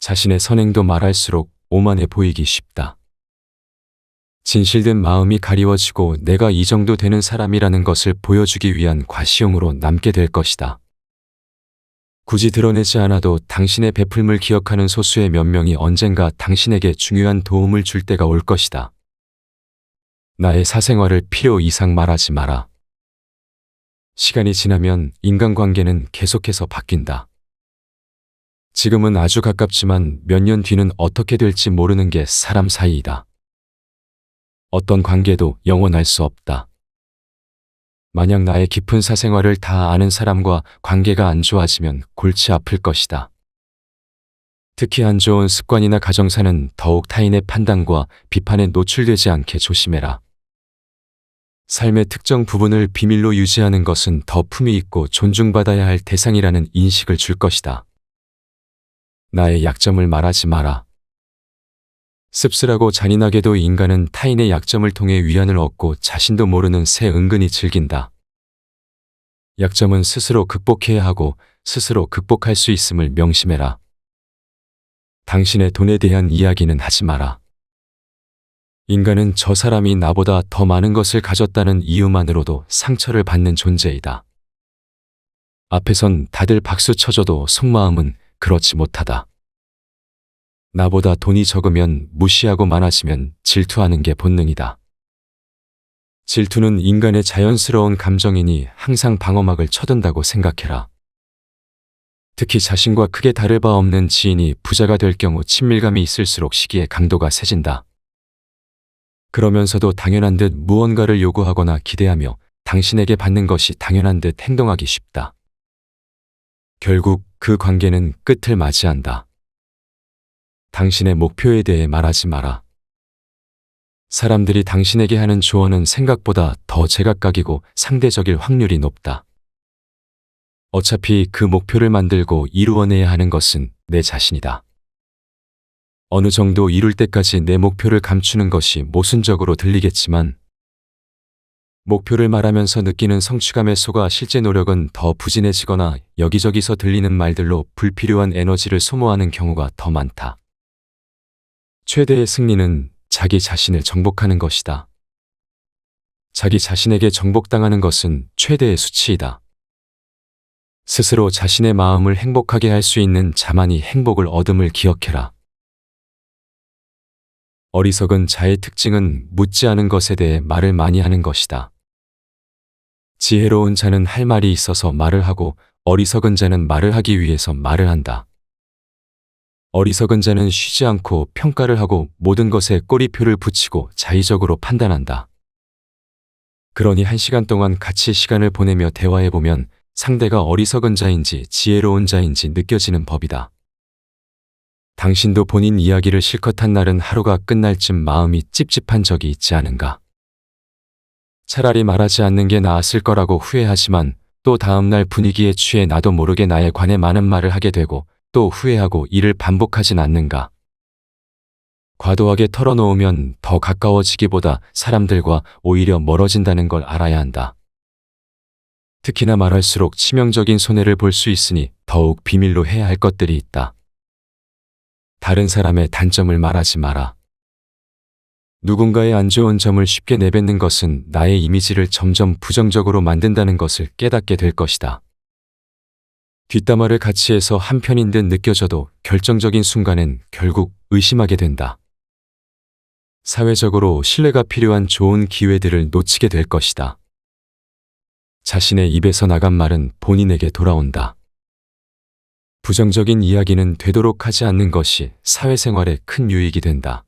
자신의 선행도 말할수록 오만해 보이기 쉽다. 진실된 마음이 가리워지고 내가 이 정도 되는 사람이라는 것을 보여주기 위한 과시용으로 남게 될 것이다. 굳이 드러내지 않아도 당신의 베풀물 기억하는 소수의 몇 명이 언젠가 당신에게 중요한 도움을 줄 때가 올 것이다. 나의 사생활을 필요 이상 말하지 마라. 시간이 지나면 인간관계는 계속해서 바뀐다. 지금은 아주 가깝지만 몇 년 뒤는 어떻게 될지 모르는 게 사람 사이이다. 어떤 관계도 영원할 수 없다. 만약 나의 깊은 사생활을 다 아는 사람과 관계가 안 좋아지면 골치 아플 것이다. 특히 안 좋은 습관이나 가정사는 더욱 타인의 판단과 비판에 노출되지 않게 조심해라. 삶의 특정 부분을 비밀로 유지하는 것은 더 품위 있고 존중받아야 할 대상이라는 인식을 줄 것이다. 나의 약점을 말하지 마라. 씁쓸하고 잔인하게도 인간은 타인의 약점을 통해 위안을 얻고 자신도 모르는 새 은근히 즐긴다. 약점은 스스로 극복해야 하고 스스로 극복할 수 있음을 명심해라. 당신의 돈에 대한 이야기는 하지 마라. 인간은 저 사람이 나보다 더 많은 것을 가졌다는 이유만으로도 상처를 받는 존재이다. 앞에선 다들 박수 쳐줘도 속마음은 그렇지 못하다. 나보다 돈이 적으면 무시하고 많아지면 질투하는 게 본능이다. 질투는 인간의 자연스러운 감정이니 항상 방어막을 쳐둔다고 생각해라. 특히 자신과 크게 다를 바 없는 지인이 부자가 될 경우 친밀감이 있을수록 시기의 강도가 세진다. 그러면서도 당연한 듯 무언가를 요구하거나 기대하며 당신에게 받는 것이 당연한 듯 행동하기 쉽다. 결국 그 관계는 끝을 맞이한다. 당신의 목표에 대해 말하지 마라. 사람들이 당신에게 하는 조언은 생각보다 더 제각각이고 상대적일 확률이 높다. 어차피 그 목표를 만들고 이루어내야 하는 것은 내 자신이다. 어느 정도 이룰 때까지 내 목표를 감추는 것이 모순적으로 들리겠지만 목표를 말하면서 느끼는 성취감에 속아 실제 노력은 더 부진해지거나 여기저기서 들리는 말들로 불필요한 에너지를 소모하는 경우가 더 많다. 최대의 승리는 자기 자신을 정복하는 것이다. 자기 자신에게 정복당하는 것은 최대의 수치이다. 스스로 자신의 마음을 행복하게 할 수 있는 자만이 행복을 얻음을 기억해라. 어리석은 자의 특징은 묻지 않은 것에 대해 말을 많이 하는 것이다. 지혜로운 자는 할 말이 있어서 말을 하고 어리석은 자는 말을 하기 위해서 말을 한다. 어리석은 자는 쉬지 않고 평가를 하고 모든 것에 꼬리표를 붙이고 자의적으로 판단한다. 그러니 1시간 동안 같이 시간을 보내며 대화해보면 상대가 어리석은 자인지 지혜로운 자인지 느껴지는 법이다. 당신도 본인 이야기를 실컷 한 날은 하루가 끝날 쯤 마음이 찝찝한 적이 있지 않은가? 차라리 말하지 않는 게 나았을 거라고 후회하지만 또 다음날 분위기에 취해 나도 모르게 나에 관해 많은 말을 하게 되고 또 후회하고 이를 반복하진 않는가? 과도하게 털어놓으면 더 가까워지기보다 사람들과 오히려 멀어진다는 걸 알아야 한다. 특히나 말할수록 치명적인 손해를 볼 수 있으니 더욱 비밀로 해야 할 것들이 있다. 다른 사람의 단점을 말하지 마라. 누군가의 안 좋은 점을 쉽게 내뱉는 것은 나의 이미지를 점점 부정적으로 만든다는 것을 깨닫게 될 것이다. 뒷담화를 같이 해서 한편인 듯 느껴져도 결정적인 순간엔 결국 의심하게 된다. 사회적으로 신뢰가 필요한 좋은 기회들을 놓치게 될 것이다. 자신의 입에서 나간 말은 본인에게 돌아온다. 부정적인 이야기는 되도록 하지 않는 것이 사회생활에 큰 유익이 된다.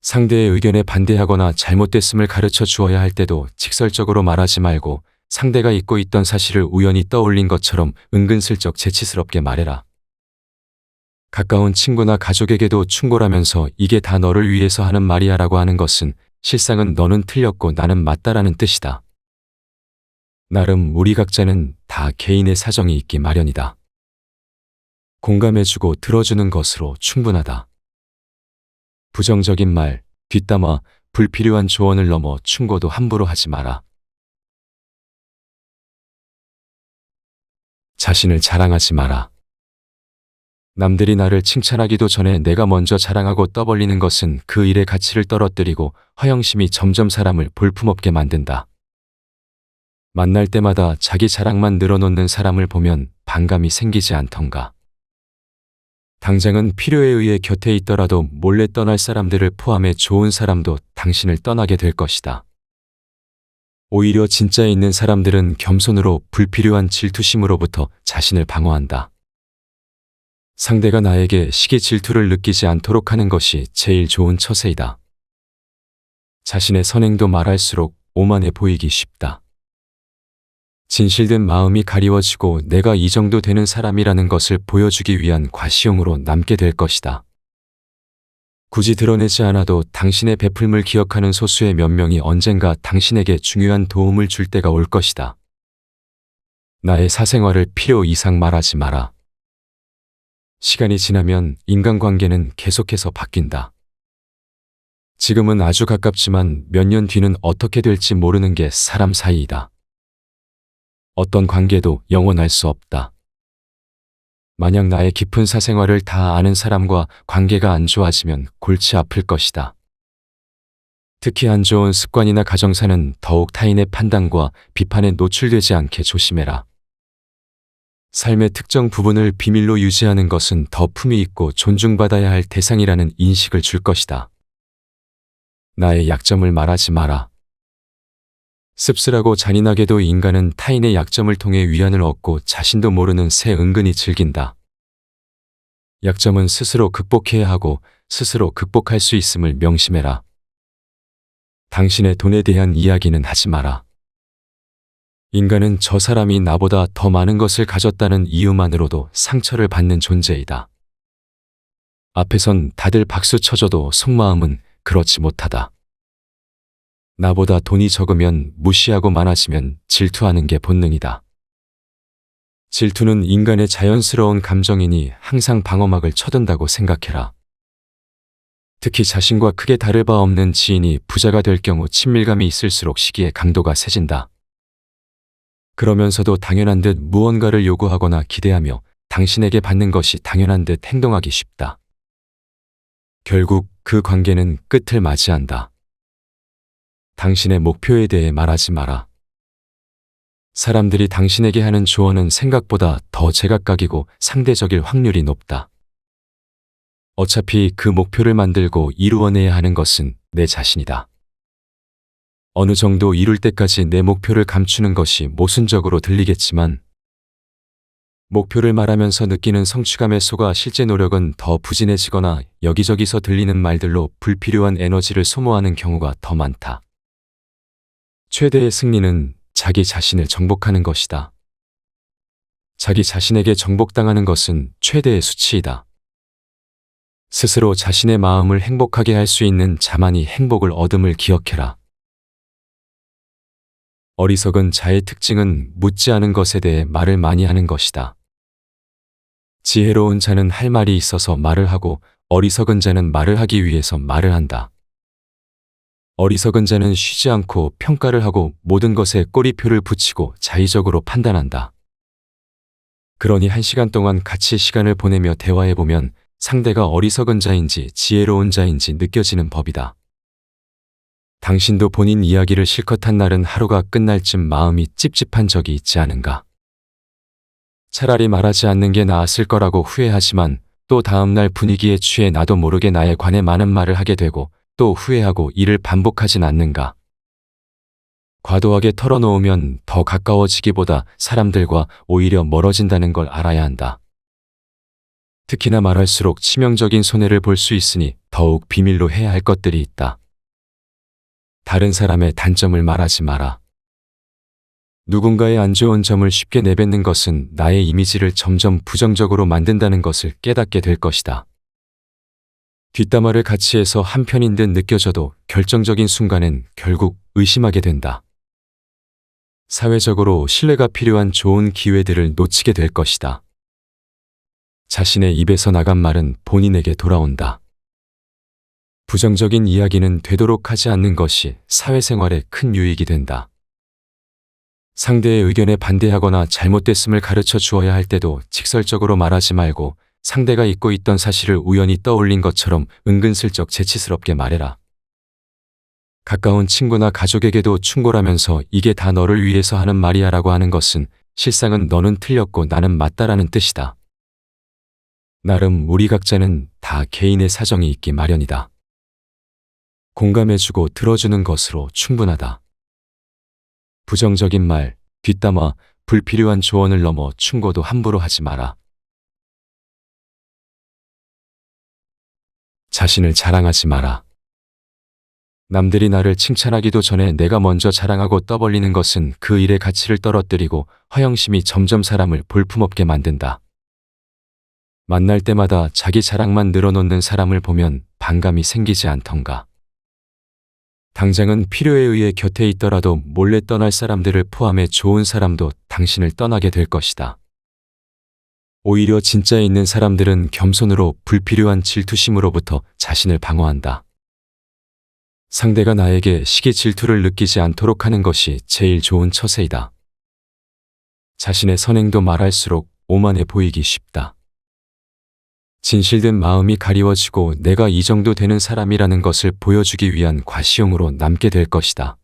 상대의 의견에 반대하거나 잘못됐음을 가르쳐 주어야 할 때도 직설적으로 말하지 말고 상대가 잊고 있던 사실을 우연히 떠올린 것처럼 은근슬쩍 재치스럽게 말해라. 가까운 친구나 가족에게도 충고라면서 이게 다 너를 위해서 하는 말이야 라고 하는 것은 실상은 너는 틀렸고 나는 맞다라는 뜻이다. 나름 우리 각자는 다 개인의 사정이 있기 마련이다. 공감해주고 들어주는 것으로 충분하다. 부정적인 말, 뒷담화, 불필요한 조언을 넘어 충고도 함부로 하지 마라. 자신을 자랑하지 마라. 남들이 나를 칭찬하기도 전에 내가 먼저 자랑하고 떠벌리는 것은 그 일의 가치를 떨어뜨리고 허영심이 점점 사람을 볼품없게 만든다. 만날 때마다 자기 자랑만 늘어놓는 사람을 보면 반감이 생기지 않던가. 당장은 필요에 의해 곁에 있더라도 몰래 떠날 사람들을 포함해 좋은 사람도 당신을 떠나게 될 것이다. 오히려 진짜에 있는 사람들은 겸손으로 불필요한 질투심으로부터 자신을 방어한다. 상대가 나에게 시기 질투를 느끼지 않도록 하는 것이 제일 좋은 처세이다. 자신의 선행도 말할수록 오만해 보이기 쉽다. 진실된 마음이 가리워지고 내가 이 정도 되는 사람이라는 것을 보여주기 위한 과시용으로 남게 될 것이다. 굳이 드러내지 않아도 당신의 베풀물 기억하는 소수의 몇 명이 언젠가 당신에게 중요한 도움을 줄 때가 올 것이다. 나의 사생활을 필요 이상 말하지 마라. 시간이 지나면 인간관계는 계속해서 바뀐다. 지금은 아주 가깝지만 몇 년 뒤는 어떻게 될지 모르는 게 사람 사이이다. 어떤 관계도 영원할 수 없다. 만약 나의 깊은 사생활을 다 아는 사람과 관계가 안 좋아지면 골치 아플 것이다. 특히 안 좋은 습관이나 가정사는 더욱 타인의 판단과 비판에 노출되지 않게 조심해라. 삶의 특정 부분을 비밀로 유지하는 것은 더 품위 있고 존중받아야 할 대상이라는 인식을 줄 것이다. 나의 약점을 말하지 마라. 씁쓸하고 잔인하게도 인간은 타인의 약점을 통해 위안을 얻고 자신도 모르는 새 은근히 즐긴다. 약점은 스스로 극복해야 하고 스스로 극복할 수 있음을 명심해라. 당신의 돈에 대한 이야기는 하지 마라. 인간은 저 사람이 나보다 더 많은 것을 가졌다는 이유만으로도 상처를 받는 존재이다. 앞에선 다들 박수 쳐줘도 속마음은 그렇지 못하다. 나보다 돈이 적으면 무시하고 많아지면 질투하는 게 본능이다. 질투는 인간의 자연스러운 감정이니 항상 방어막을 쳐둔다고 생각해라. 특히 자신과 크게 다를 바 없는 지인이 부자가 될 경우 친밀감이 있을수록 시기의 강도가 세진다. 그러면서도 당연한 듯 무언가를 요구하거나 기대하며 당신에게 받는 것이 당연한 듯 행동하기 쉽다. 결국 그 관계는 끝을 맞이한다. 당신의 목표에 대해 말하지 마라. 사람들이 당신에게 하는 조언은 생각보다 더 제각각이고 상대적일 확률이 높다. 어차피 그 목표를 만들고 이루어내야 하는 것은 내 자신이다. 어느 정도 이룰 때까지 내 목표를 감추는 것이 모순적으로 들리겠지만 목표를 말하면서 느끼는 성취감에 속아 실제 노력은 더 부진해지거나 여기저기서 들리는 말들로 불필요한 에너지를 소모하는 경우가 더 많다. 최대의 승리는 자기 자신을 정복하는 것이다. 자기 자신에게 정복당하는 것은 최대의 수치이다. 스스로 자신의 마음을 행복하게 할 수 있는 자만이 행복을 얻음을 기억해라. 어리석은 자의 특징은 묻지 않은 것에 대해 말을 많이 하는 것이다. 지혜로운 자는 할 말이 있어서 말을 하고 어리석은 자는 말을 하기 위해서 말을 한다. 어리석은 자는 쉬지 않고 평가를 하고 모든 것에 꼬리표를 붙이고 자의적으로 판단한다. 그러니 1시간 동안 같이 시간을 보내며 대화해보면 상대가 어리석은 자인지 지혜로운 자인지 느껴지는 법이다. 당신도 본인 이야기를 실컷 한 날은 하루가 끝날 쯤 마음이 찝찝한 적이 있지 않은가? 차라리 말하지 않는 게 나았을 거라고 후회하지만 또 다음날 분위기에 취해 나도 모르게 나에 관해 많은 말을 하게 되고 또 후회하고 이를 반복하진 않는가? 과도하게 털어놓으면 더 가까워지기보다 사람들과 오히려 멀어진다는 걸 알아야 한다. 특히나 말할수록 치명적인 손해를 볼 수 있으니 더욱 비밀로 해야 할 것들이 있다. 다른 사람의 단점을 말하지 마라. 누군가의 안 좋은 점을 쉽게 내뱉는 것은 나의 이미지를 점점 부정적으로 만든다는 것을 깨닫게 될 것이다. 뒷담화를 같이 해서 한편인 듯 느껴져도 결정적인 순간엔 결국 의심하게 된다. 사회적으로 신뢰가 필요한 좋은 기회들을 놓치게 될 것이다. 자신의 입에서 나간 말은 본인에게 돌아온다. 부정적인 이야기는 되도록 하지 않는 것이 사회생활에 큰 유익이 된다. 상대의 의견에 반대하거나 잘못됐음을 가르쳐 주어야 할 때도 직설적으로 말하지 말고 상대가 잊고 있던 사실을 우연히 떠올린 것처럼 은근슬쩍 재치스럽게 말해라. 가까운 친구나 가족에게도 충고라면서 이게 다 너를 위해서 하는 말이야 라고 하는 것은 실상은 너는 틀렸고 나는 맞다라는 뜻이다. 나름 우리 각자는 다 개인의 사정이 있기 마련이다. 공감해주고 들어주는 것으로 충분하다. 부정적인 말, 뒷담화, 불필요한 조언을 넘어 충고도 함부로 하지 마라. 자신을 자랑하지 마라. 남들이 나를 칭찬하기도 전에 내가 먼저 자랑하고 떠벌리는 것은 그 일의 가치를 떨어뜨리고 허영심이 점점 사람을 볼품없게 만든다. 만날 때마다 자기 자랑만 늘어놓는 사람을 보면 반감이 생기지 않던가. 당장은 필요에 의해 곁에 있더라도 몰래 떠날 사람들을 포함해 좋은 사람도 당신을 떠나게 될 것이다. 오히려 진짜 있는 사람들은 겸손으로 불필요한 질투심으로부터 자신을 방어한다. 상대가 나에게 시기 질투를 느끼지 않도록 하는 것이 제일 좋은 처세이다. 자신의 선행도 말할수록 오만해 보이기 쉽다. 진실된 마음이 가리워지고 내가 이 정도 되는 사람이라는 것을 보여주기 위한 과시용으로 남게 될 것이다.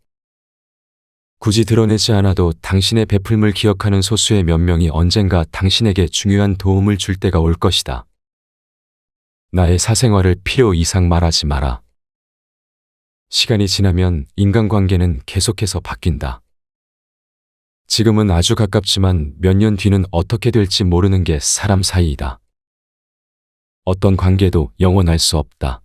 굳이 드러내지 않아도 당신의 베풀물 기억하는 소수의 몇 명이 언젠가 당신에게 중요한 도움을 줄 때가 올 것이다. 나의 사생활을 필요 이상 말하지 마라. 시간이 지나면 인간관계는 계속해서 바뀐다. 지금은 아주 가깝지만 몇 년 뒤는 어떻게 될지 모르는 게 사람 사이이다. 어떤 관계도 영원할 수 없다.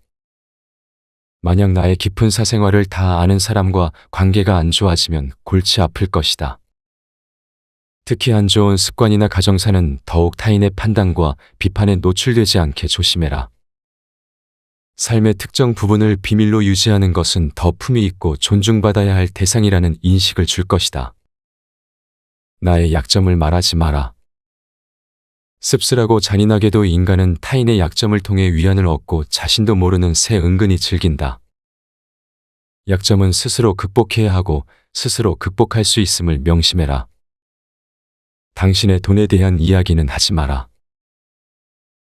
만약 나의 깊은 사생활을 다 아는 사람과 관계가 안 좋아지면 골치 아플 것이다. 특히 안 좋은 습관이나 가정사는 더욱 타인의 판단과 비판에 노출되지 않게 조심해라. 삶의 특정 부분을 비밀로 유지하는 것은 더 품위 있고 존중받아야 할 대상이라는 인식을 줄 것이다. 나의 약점을 말하지 마라. 씁쓸하고 잔인하게도 인간은 타인의 약점을 통해 위안을 얻고 자신도 모르는 새 은근히 즐긴다. 약점은 스스로 극복해야 하고 스스로 극복할 수 있음을 명심해라. 당신의 돈에 대한 이야기는 하지 마라.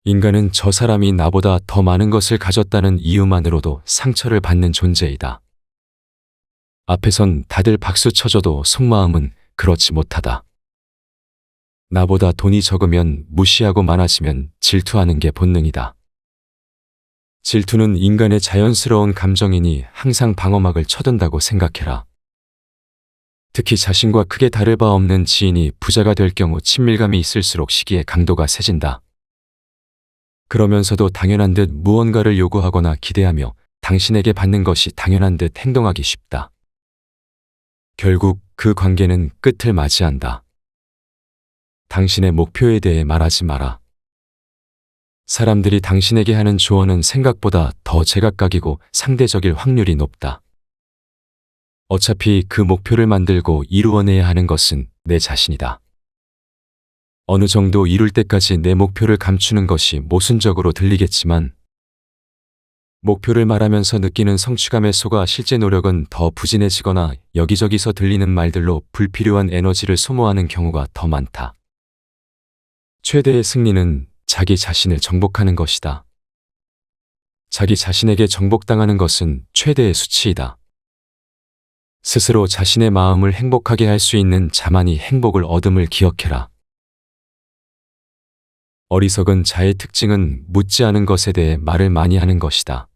인간은 저 사람이 나보다 더 많은 것을 가졌다는 이유만으로도 상처를 받는 존재이다. 앞에선 다들 박수 쳐줘도 속마음은 그렇지 못하다. 나보다 돈이 적으면 무시하고 많아지면 질투하는 게 본능이다. 질투는 인간의 자연스러운 감정이니 항상 방어막을 쳐둔다고 생각해라. 특히 자신과 크게 다를 바 없는 지인이 부자가 될 경우 친밀감이 있을수록 시기의 강도가 세진다. 그러면서도 당연한 듯 무언가를 요구하거나 기대하며 당신에게 받는 것이 당연한 듯 행동하기 쉽다. 결국 그 관계는 끝을 맞이한다. 당신의 목표에 대해 말하지 마라. 사람들이 당신에게 하는 조언은 생각보다 더 제각각이고 상대적일 확률이 높다. 어차피 그 목표를 만들고 이루어내야 하는 것은 내 자신이다. 어느 정도 이룰 때까지 내 목표를 감추는 것이 모순적으로 들리겠지만 목표를 말하면서 느끼는 성취감에 속아 실제 노력은 더 부진해지거나 여기저기서 들리는 말들로 불필요한 에너지를 소모하는 경우가 더 많다. 최대의 승리는 자기 자신을 정복하는 것이다. 자기 자신에게 정복당하는 것은 최대의 수치이다. 스스로 자신의 마음을 행복하게 할 수 있는 자만이 행복을 얻음을 기억해라. 어리석은 자의 특징은 묻지 않은 것에 대해 말을 많이 하는 것이다.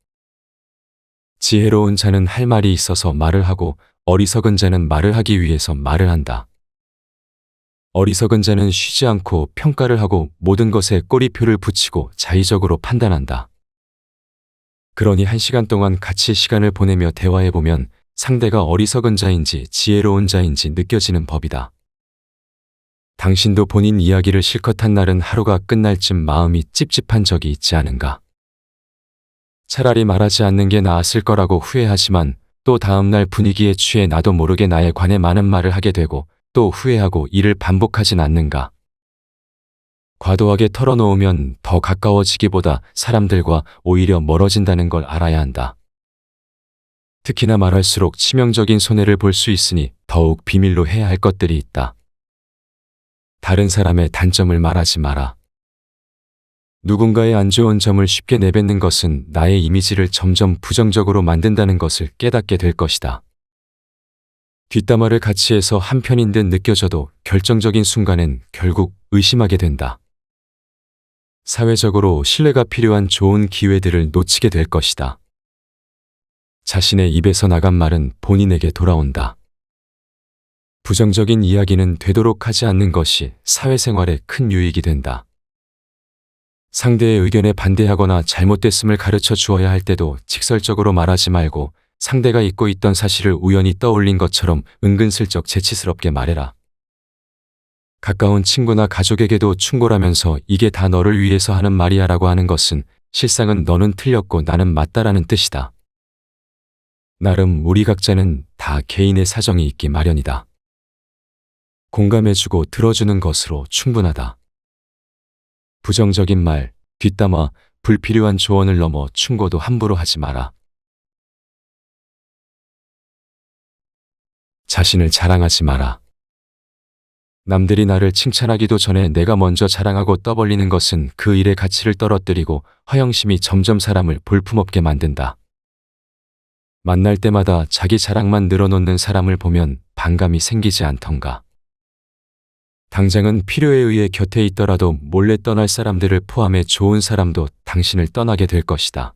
지혜로운 자는 할 말이 있어서 말을 하고 어리석은 자는 말을 하기 위해서 말을 한다. 어리석은 자는 쉬지 않고 평가를 하고 모든 것에 꼬리표를 붙이고 자의적으로 판단한다. 그러니 1시간 동안 같이 시간을 보내며 대화해보면 상대가 어리석은 자인지 지혜로운 자인지 느껴지는 법이다. 당신도 본인 이야기를 실컷 한 날은 하루가 끝날 쯤 마음이 찝찝한 적이 있지 않은가? 차라리 말하지 않는 게 나았을 거라고 후회하지만 또 다음날 분위기에 취해 나도 모르게 나에 관해 많은 말을 하게 되고 또 후회하고 이를 반복하진 않는가? 과도하게 털어놓으면 더 가까워지기보다 사람들과 오히려 멀어진다는 걸 알아야 한다. 특히나 말할수록 치명적인 손해를 볼 수 있으니 더욱 비밀로 해야 할 것들이 있다. 다른 사람의 단점을 말하지 마라. 누군가의 안 좋은 점을 쉽게 내뱉는 것은 나의 이미지를 점점 부정적으로 만든다는 것을 깨닫게 될 것이다. 뒷담화를 같이 해서 한편인 듯 느껴져도 결정적인 순간엔 결국 의심하게 된다. 사회적으로 신뢰가 필요한 좋은 기회들을 놓치게 될 것이다. 자신의 입에서 나간 말은 본인에게 돌아온다. 부정적인 이야기는 되도록 하지 않는 것이 사회생활에 큰 유익이 된다. 상대의 의견에 반대하거나 잘못됐음을 가르쳐 주어야 할 때도 직설적으로 말하지 말고 상대가 잊고 있던 사실을 우연히 떠올린 것처럼 은근슬쩍 재치스럽게 말해라. 가까운 친구나 가족에게도 충고라면서 이게 다 너를 위해서 하는 말이야 라고 하는 것은 실상은 너는 틀렸고 나는 맞다라는 뜻이다. 나름 우리 각자는 다 개인의 사정이 있기 마련이다. 공감해주고 들어주는 것으로 충분하다. 부정적인 말, 뒷담화, 불필요한 조언을 넘어 충고도 함부로 하지 마라. 자신을 자랑하지 마라. 남들이 나를 칭찬하기도 전에 내가 먼저 자랑하고 떠벌리는 것은 그 일의 가치를 떨어뜨리고 허영심이 점점 사람을 볼품없게 만든다. 만날 때마다 자기 자랑만 늘어놓는 사람을 보면 반감이 생기지 않던가. 당장은 필요에 의해 곁에 있더라도 몰래 떠날 사람들을 포함해 좋은 사람도 당신을 떠나게 될 것이다.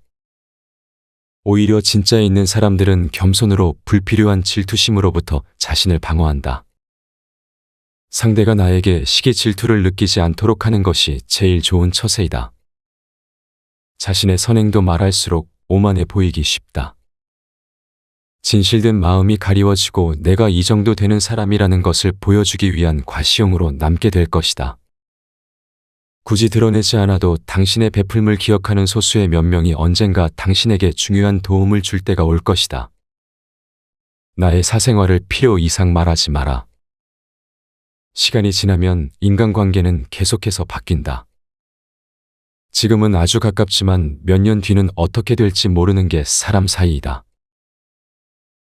오히려 진짜 있는 사람들은 겸손으로 불필요한 질투심으로부터 자신을 방어한다. 상대가 나에게 시기 질투를 느끼지 않도록 하는 것이 제일 좋은 처세이다. 자신의 선행도 말할수록 오만해 보이기 쉽다. 진실된 마음이 가리워지고 내가 이 정도 되는 사람이라는 것을 보여주기 위한 과시용으로 남게 될 것이다. 굳이 드러내지 않아도 당신의 베풀물 기억하는 소수의 몇 명이 언젠가 당신에게 중요한 도움을 줄 때가 올 것이다. 나의 사생활을 필요 이상 말하지 마라. 시간이 지나면 인간관계는 계속해서 바뀐다. 지금은 아주 가깝지만 몇 년 뒤는 어떻게 될지 모르는 게 사람 사이이다.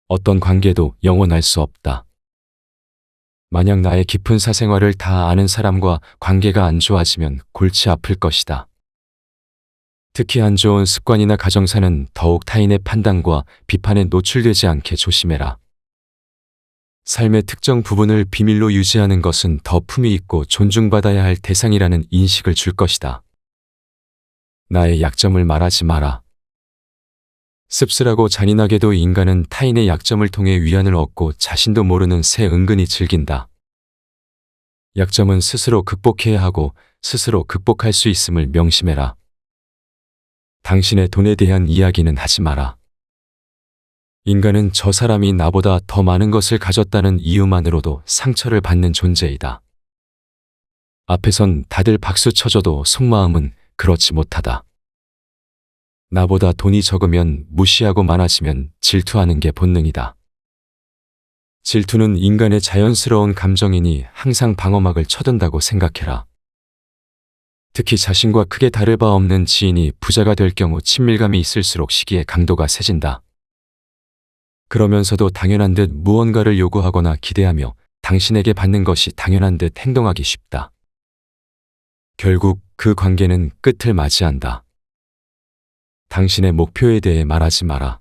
어떤 관계도 영원할 수 없다. 만약 나의 깊은 사생활을 다 아는 사람과 관계가 안 좋아지면 골치 아플 것이다. 특히 안 좋은 습관이나 가정사는 더욱 타인의 판단과 비판에 노출되지 않게 조심해라. 삶의 특정 부분을 비밀로 유지하는 것은 더 품위 있고 존중받아야 할 대상이라는 인식을 줄 것이다. 나의 약점을 말하지 마라. 씁쓸하고 잔인하게도 인간은 타인의 약점을 통해 위안을 얻고 자신도 모르는 새 은근히 즐긴다. 약점은 스스로 극복해야 하고 스스로 극복할 수 있음을 명심해라. 당신의 돈에 대한 이야기는 하지 마라. 인간은 저 사람이 나보다 더 많은 것을 가졌다는 이유만으로도 상처를 받는 존재이다. 앞에선 다들 박수 쳐줘도 속마음은 그렇지 못하다. 나보다 돈이 적으면 무시하고 많아지면 질투하는 게 본능이다. 질투는 인간의 자연스러운 감정이니 항상 방어막을 쳐둔다고 생각해라. 특히 자신과 크게 다를 바 없는 지인이 부자가 될 경우 친밀감이 있을수록 시기의 강도가 세진다. 그러면서도 당연한 듯 무언가를 요구하거나 기대하며 당신에게 받는 것이 당연한 듯 행동하기 쉽다. 결국 그 관계는 끝을 맞이한다. 당신의 목표에 대해 말하지 마라.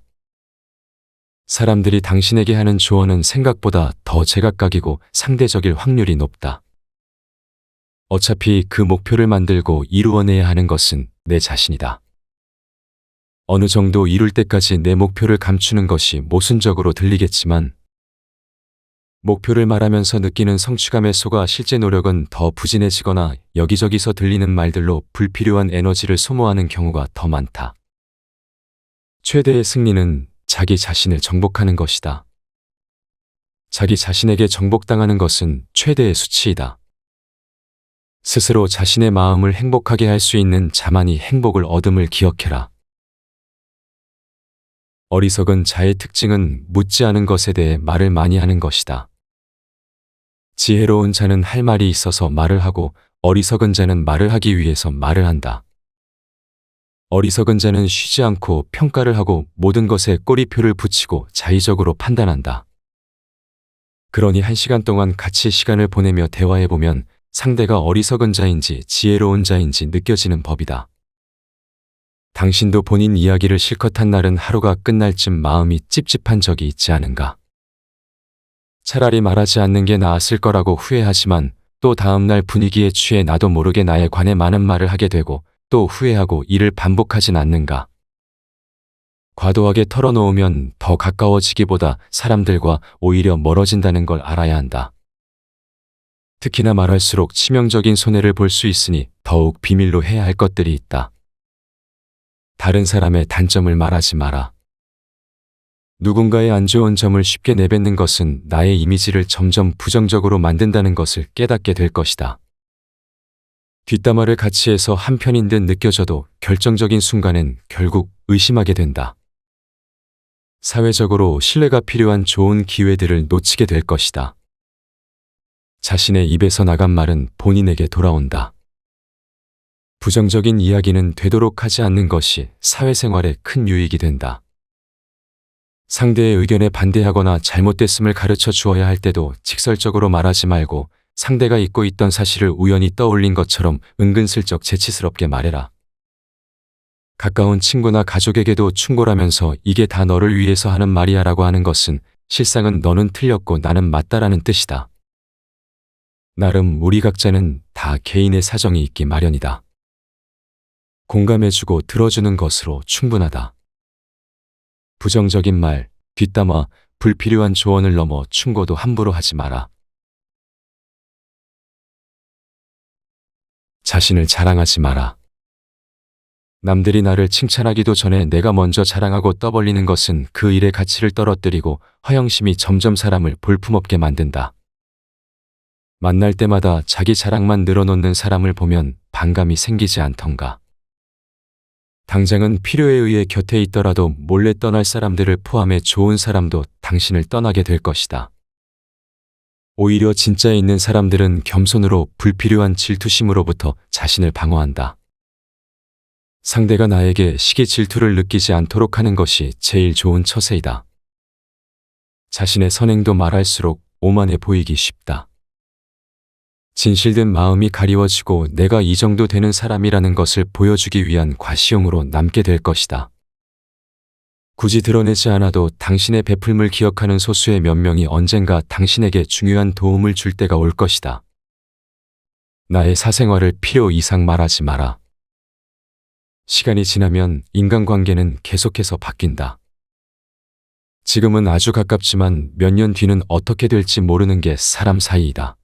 사람들이 당신에게 하는 조언은 생각보다 더 제각각이고 상대적일 확률이 높다. 어차피 그 목표를 만들고 이루어내야 하는 것은 내 자신이다. 어느 정도 이룰 때까지 내 목표를 감추는 것이 모순적으로 들리겠지만 목표를 말하면서 느끼는 성취감에 속아 실제 노력은 더 부진해지거나 여기저기서 들리는 말들로 불필요한 에너지를 소모하는 경우가 더 많다. 최대의 승리는 자기 자신을 정복하는 것이다. 자기 자신에게 정복당하는 것은 최대의 수치이다. 스스로 자신의 마음을 행복하게 할 수 있는 자만이 행복을 얻음을 기억해라. 어리석은 자의 특징은 묻지 않은 것에 대해 말을 많이 하는 것이다. 지혜로운 자는 할 말이 있어서 말을 하고 어리석은 자는 말을 하기 위해서 말을 한다. 어리석은 자는 쉬지 않고 평가를 하고 모든 것에 꼬리표를 붙이고 자의적으로 판단한다. 그러니 1시간 동안 같이 시간을 보내며 대화해보면 상대가 어리석은 자인지 지혜로운 자인지 느껴지는 법이다. 당신도 본인 이야기를 실컷 한 날은 하루가 끝날 쯤 마음이 찝찝한 적이 있지 않은가? 차라리 말하지 않는 게 나았을 거라고 후회하지만 또 다음날 분위기에 취해 나도 모르게 나에 관해 많은 말을 하게 되고 또 후회하고 이를 반복하진 않는가? 과도하게 털어놓으면 더 가까워지기보다 사람들과 오히려 멀어진다는 걸 알아야 한다. 특히나 말할수록 치명적인 손해를 볼 수 있으니 더욱 비밀로 해야 할 것들이 있다. 다른 사람의 단점을 말하지 마라. 누군가의 안 좋은 점을 쉽게 내뱉는 것은 나의 이미지를 점점 부정적으로 만든다는 것을 깨닫게 될 것이다. 뒷담화를 같이 해서 한편인 듯 느껴져도 결정적인 순간엔 결국 의심하게 된다. 사회적으로 신뢰가 필요한 좋은 기회들을 놓치게 될 것이다. 자신의 입에서 나간 말은 본인에게 돌아온다. 부정적인 이야기는 되도록 하지 않는 것이 사회생활에 큰 유익이 된다. 상대의 의견에 반대하거나 잘못됐음을 가르쳐 주어야 할 때도 직설적으로 말하지 말고 상대가 잊고 있던 사실을 우연히 떠올린 것처럼 은근슬쩍 재치스럽게 말해라. 가까운 친구나 가족에게도 충고라면서 이게 다 너를 위해서 하는 말이야 라고 하는 것은 실상은 너는 틀렸고 나는 맞다라는 뜻이다. 나름 우리 각자는 다 개인의 사정이 있기 마련이다. 공감해주고 들어주는 것으로 충분하다. 부정적인 말, 뒷담화, 불필요한 조언을 넘어 충고도 함부로 하지 마라. 자신을 자랑하지 마라. 남들이 나를 칭찬하기도 전에 내가 먼저 자랑하고 떠벌리는 것은 그 일의 가치를 떨어뜨리고 허영심이 점점 사람을 볼품없게 만든다. 만날 때마다 자기 자랑만 늘어놓는 사람을 보면 반감이 생기지 않던가. 당장은 필요에 의해 곁에 있더라도 몰래 떠날 사람들을 포함해 좋은 사람도 당신을 떠나게 될 것이다. 오히려 진짜에 있는 사람들은 겸손으로 불필요한 질투심으로부터 자신을 방어한다. 상대가 나에게 시기 질투를 느끼지 않도록 하는 것이 제일 좋은 처세이다. 자신의 선행도 말할수록 오만해 보이기 쉽다. 진실된 마음이 가리워지고 내가 이 정도 되는 사람이라는 것을 보여주기 위한 과시용으로 남게 될 것이다. 굳이 드러내지 않아도 당신의 베풀물 기억하는 소수의 몇 명이 언젠가 당신에게 중요한 도움을 줄 때가 올 것이다. 나의 사생활을 필요 이상 말하지 마라. 시간이 지나면 인간관계는 계속해서 바뀐다. 지금은 아주 가깝지만 몇 년 뒤는 어떻게 될지 모르는 게 사람 사이이다.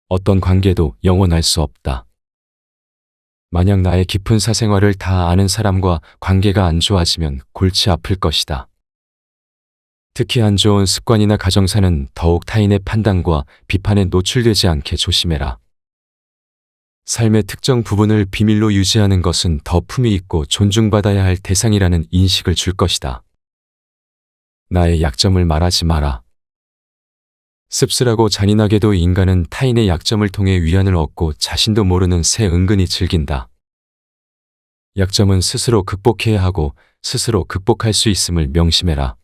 어떤 관계도 영원할 수 없다. 만약 나의 깊은 사생활을 다 아는 사람과 관계가 안 좋아지면 골치 아플 것이다. 특히 안 좋은 습관이나 가정사는 더욱 타인의 판단과 비판에 노출되지 않게 조심해라. 삶의 특정 부분을 비밀로 유지하는 것은 더 품위 있고 존중받아야 할 대상이라는 인식을 줄 것이다. 나의 약점을 말하지 마라. 씁쓸하고 잔인하게도 인간은 타인의 약점을 통해 위안을 얻고 자신도 모르는 새 은근히 즐긴다. 약점은 스스로 극복해야 하고 스스로 극복할 수 있음을 명심해라.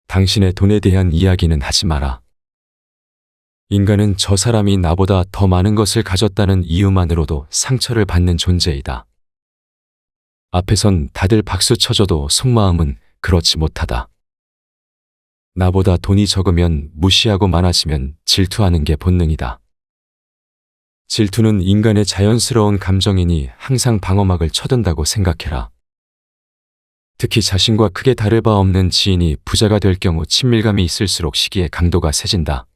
당신의 돈에 대한 이야기는 하지 마라. 인간은 저 사람이 나보다 더 많은 것을 가졌다는 이유만으로도 상처를 받는 존재이다. 앞에선 다들 박수 쳐줘도 속마음은 그렇지 못하다. 나보다 돈이 적으면 무시하고 많아지면 질투하는 게 본능이다. 질투는 인간의 자연스러운 감정이니 항상 방어막을 쳐둔다고 생각해라. 특히 자신과 크게 다를 바 없는 지인이 부자가 될 경우 친밀감이 있을수록 시기의 강도가 세진다.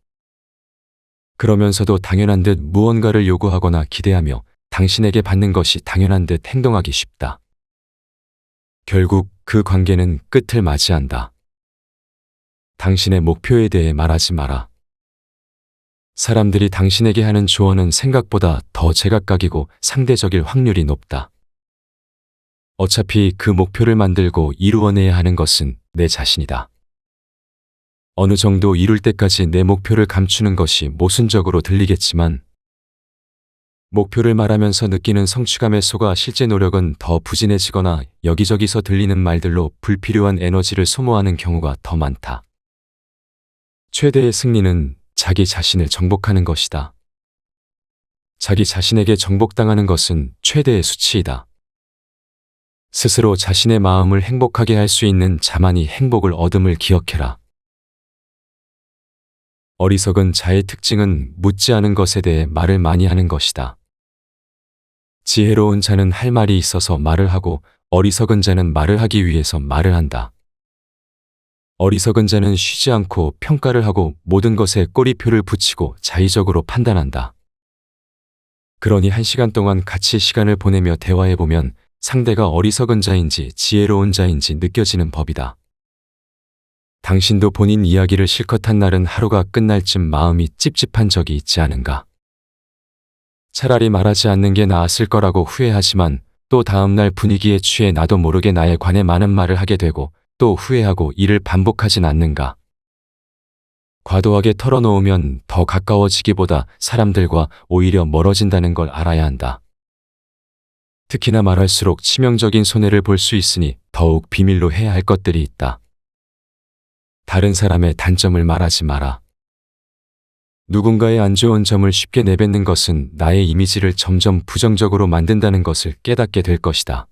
그러면서도 당연한 듯 무언가를 요구하거나 기대하며 당신에게 받는 것이 당연한 듯 행동하기 쉽다. 결국 그 관계는 끝을 맞이한다. 당신의 목표에 대해 말하지 마라. 사람들이 당신에게 하는 조언은 생각보다 더 제각각이고 상대적일 확률이 높다. 어차피 그 목표를 만들고 이루어내야 하는 것은 내 자신이다. 어느 정도 이룰 때까지 내 목표를 감추는 것이 모순적으로 들리겠지만 목표를 말하면서 느끼는 성취감에 속아 실제 노력은 더 부진해지거나 여기저기서 들리는 말들로 불필요한 에너지를 소모하는 경우가 더 많다. 최대의 승리는 자기 자신을 정복하는 것이다. 자기 자신에게 정복당하는 것은 최대의 수치이다. 스스로 자신의 마음을 행복하게 할 수 있는 자만이 행복을 얻음을 기억해라. 어리석은 자의 특징은 묻지 않은 것에 대해 말을 많이 하는 것이다. 지혜로운 자는 할 말이 있어서 말을 하고 어리석은 자는 말을 하기 위해서 말을 한다. 어리석은 자는 쉬지 않고 평가를 하고 모든 것에 꼬리표를 붙이고 자의적으로 판단한다. 그러니 1시간 동안 같이 시간을 보내며 대화해보면 상대가 어리석은 자인지 지혜로운 자인지 느껴지는 법이다. 당신도 본인 이야기를 실컷 한 날은 하루가 끝날 쯤 마음이 찝찝한 적이 있지 않은가? 차라리 말하지 않는 게 나았을 거라고 후회하지만 또 다음날 분위기에 취해 나도 모르게 나에 관해 많은 말을 하게 되고 또 후회하고 이를 반복하진 않는가? 과도하게 털어놓으면 더 가까워지기보다 사람들과 오히려 멀어진다는 걸 알아야 한다. 특히나 말할수록 치명적인 손해를 볼 수 있으니 더욱 비밀로 해야 할 것들이 있다. 다른 사람의 단점을 말하지 마라. 누군가의 안 좋은 점을 쉽게 내뱉는 것은 나의 이미지를 점점 부정적으로 만든다는 것을 깨닫게 될 것이다.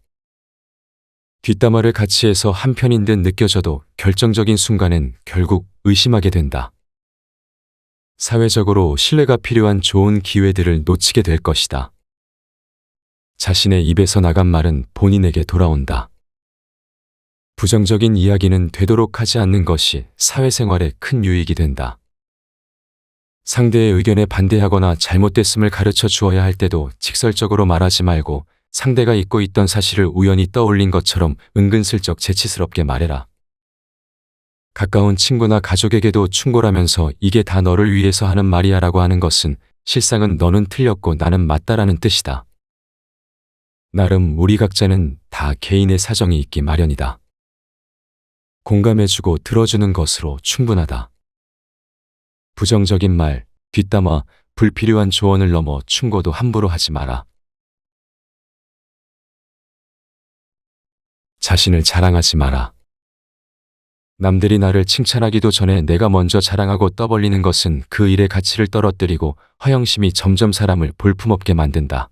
뒷담화를 같이 해서 한편인 듯 느껴져도 결정적인 순간엔 결국 의심하게 된다. 사회적으로 신뢰가 필요한 좋은 기회들을 놓치게 될 것이다. 자신의 입에서 나간 말은 본인에게 돌아온다. 부정적인 이야기는 되도록 하지 않는 것이 사회생활에 큰 유익이 된다. 상대의 의견에 반대하거나 잘못됐음을 가르쳐 주어야 할 때도 직설적으로 말하지 말고 상대가 잊고 있던 사실을 우연히 떠올린 것처럼 은근슬쩍 재치스럽게 말해라. 가까운 친구나 가족에게도 충고라면서 이게 다 너를 위해서 하는 말이야 라고 하는 것은 실상은 너는 틀렸고 나는 맞다라는 뜻이다. 나름 우리 각자는 다 개인의 사정이 있기 마련이다. 공감해주고 들어주는 것으로 충분하다. 부정적인 말, 뒷담화, 불필요한 조언을 넘어 충고도 함부로 하지 마라. 자신을 자랑하지 마라. 남들이 나를 칭찬하기도 전에 내가 먼저 자랑하고 떠벌리는 것은 그 일의 가치를 떨어뜨리고 허영심이 점점 사람을 볼품없게 만든다.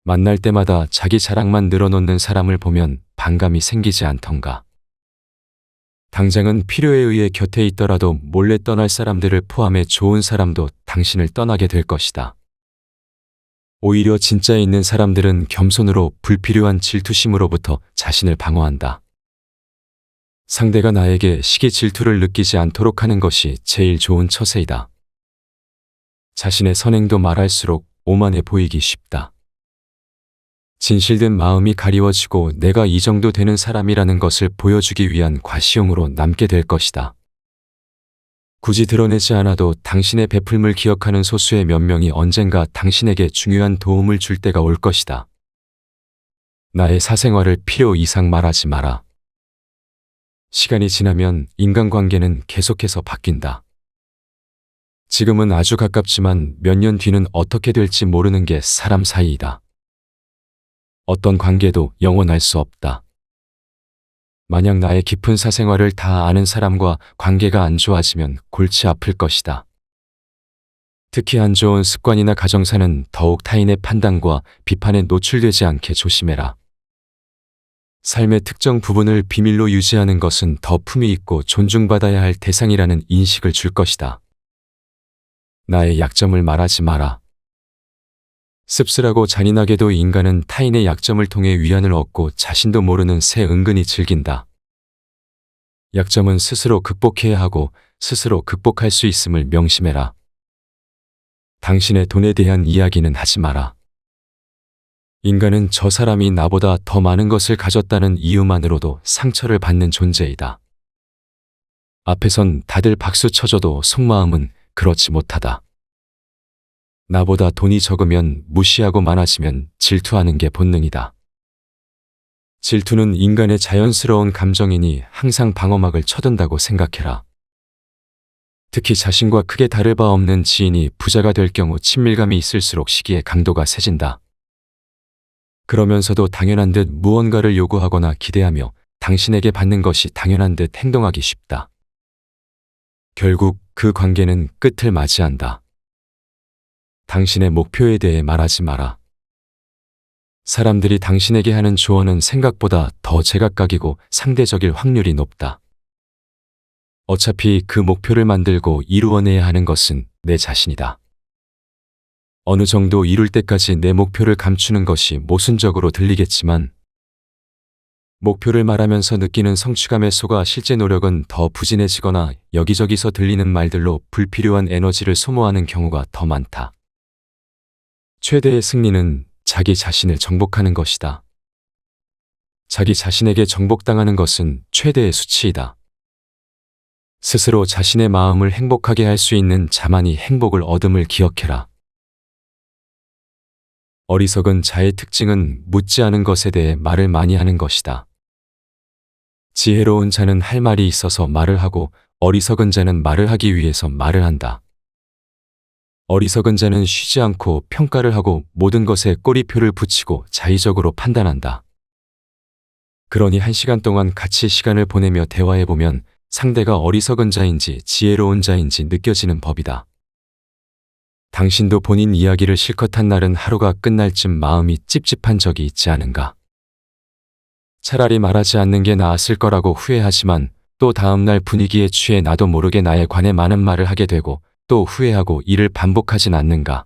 만날 때마다 자기 자랑만 늘어놓는 사람을 보면 반감이 생기지 않던가. 당장은 필요에 의해 곁에 있더라도 몰래 떠날 사람들을 포함해 좋은 사람도 당신을 떠나게 될 것이다. 오히려 진짜 있는 사람들은 겸손으로 불필요한 질투심으로부터 자신을 방어한다. 상대가 나에게 시기 질투를 느끼지 않도록 하는 것이 제일 좋은 처세이다. 자신의 선행도 말할수록 오만해 보이기 쉽다. 진실된 마음이 가리워지고 내가 이 정도 되는 사람이라는 것을 보여주기 위한 과시용으로 남게 될 것이다. 굳이 드러내지 않아도 당신의 베풀물 기억하는 소수의 몇 명이 언젠가 당신에게 중요한 도움을 줄 때가 올 것이다. 나의 사생활을 필요 이상 말하지 마라. 시간이 지나면 인간관계는 계속해서 바뀐다. 지금은 아주 가깝지만 몇 년 뒤는 어떻게 될지 모르는 게 사람 사이이다. 어떤 관계도 영원할 수 없다. 만약 나의 깊은 사생활을 다 아는 사람과 관계가 안 좋아지면 골치 아플 것이다. 특히 안 좋은 습관이나 가정사는 더욱 타인의 판단과 비판에 노출되지 않게 조심해라. 삶의 특정 부분을 비밀로 유지하는 것은 더 품위 있고 존중받아야 할 대상이라는 인식을 줄 것이다. 나의 약점을 말하지 마라. 씁쓸하고 잔인하게도 인간은 타인의 약점을 통해 위안을 얻고 자신도 모르는 새 은근히 즐긴다. 약점은 스스로 극복해야 하고 스스로 극복할 수 있음을 명심해라. 당신의 돈에 대한 이야기는 하지 마라. 인간은 저 사람이 나보다 더 많은 것을 가졌다는 이유만으로도 상처를 받는 존재이다. 앞에선 다들 박수 쳐줘도 속마음은 그렇지 못하다. 나보다 돈이 적으면 무시하고 많아지면 질투하는 게 본능이다. 질투는 인간의 자연스러운 감정이니 항상 방어막을 쳐둔다고 생각해라. 특히 자신과 크게 다를 바 없는 지인이 부자가 될 경우 친밀감이 있을수록 시기의 강도가 세진다. 그러면서도 당연한 듯 무언가를 요구하거나 기대하며 당신에게 받는 것이 당연한 듯 행동하기 쉽다. 결국 그 관계는 끝을 맞이한다. 당신의 목표에 대해 말하지 마라. 사람들이 당신에게 하는 조언은 생각보다 더 제각각이고 상대적일 확률이 높다. 어차피 그 목표를 만들고 이루어내야 하는 것은 내 자신이다. 어느 정도 이룰 때까지 내 목표를 감추는 것이 모순적으로 들리겠지만 목표를 말하면서 느끼는 성취감에 속아 실제 노력은 더 부진해지거나 여기저기서 들리는 말들로 불필요한 에너지를 소모하는 경우가 더 많다. 최대의 승리는 자기 자신을 정복하는 것이다. 자기 자신에게 정복당하는 것은 최대의 수치이다. 스스로 자신의 마음을 행복하게 할 수 있는 자만이 행복을 얻음을 기억해라. 어리석은 자의 특징은 묻지 않은 것에 대해 말을 많이 하는 것이다. 지혜로운 자는 할 말이 있어서 말을 하고 어리석은 자는 말을 하기 위해서 말을 한다. 어리석은 자는 쉬지 않고 평가를 하고 모든 것에 꼬리표를 붙이고 자의적으로 판단한다. 그러니 1시간 동안 같이 시간을 보내며 대화해보면 상대가 어리석은 자인지 지혜로운 자인지 느껴지는 법이다. 당신도 본인 이야기를 실컷 한 날은 하루가 끝날 쯤 마음이 찝찝한 적이 있지 않은가? 차라리 말하지 않는 게 나았을 거라고 후회하지만 또 다음날 분위기에 취해 나도 모르게 나에 관해 많은 말을 하게 되고 또 후회하고 이를 반복하진 않는가?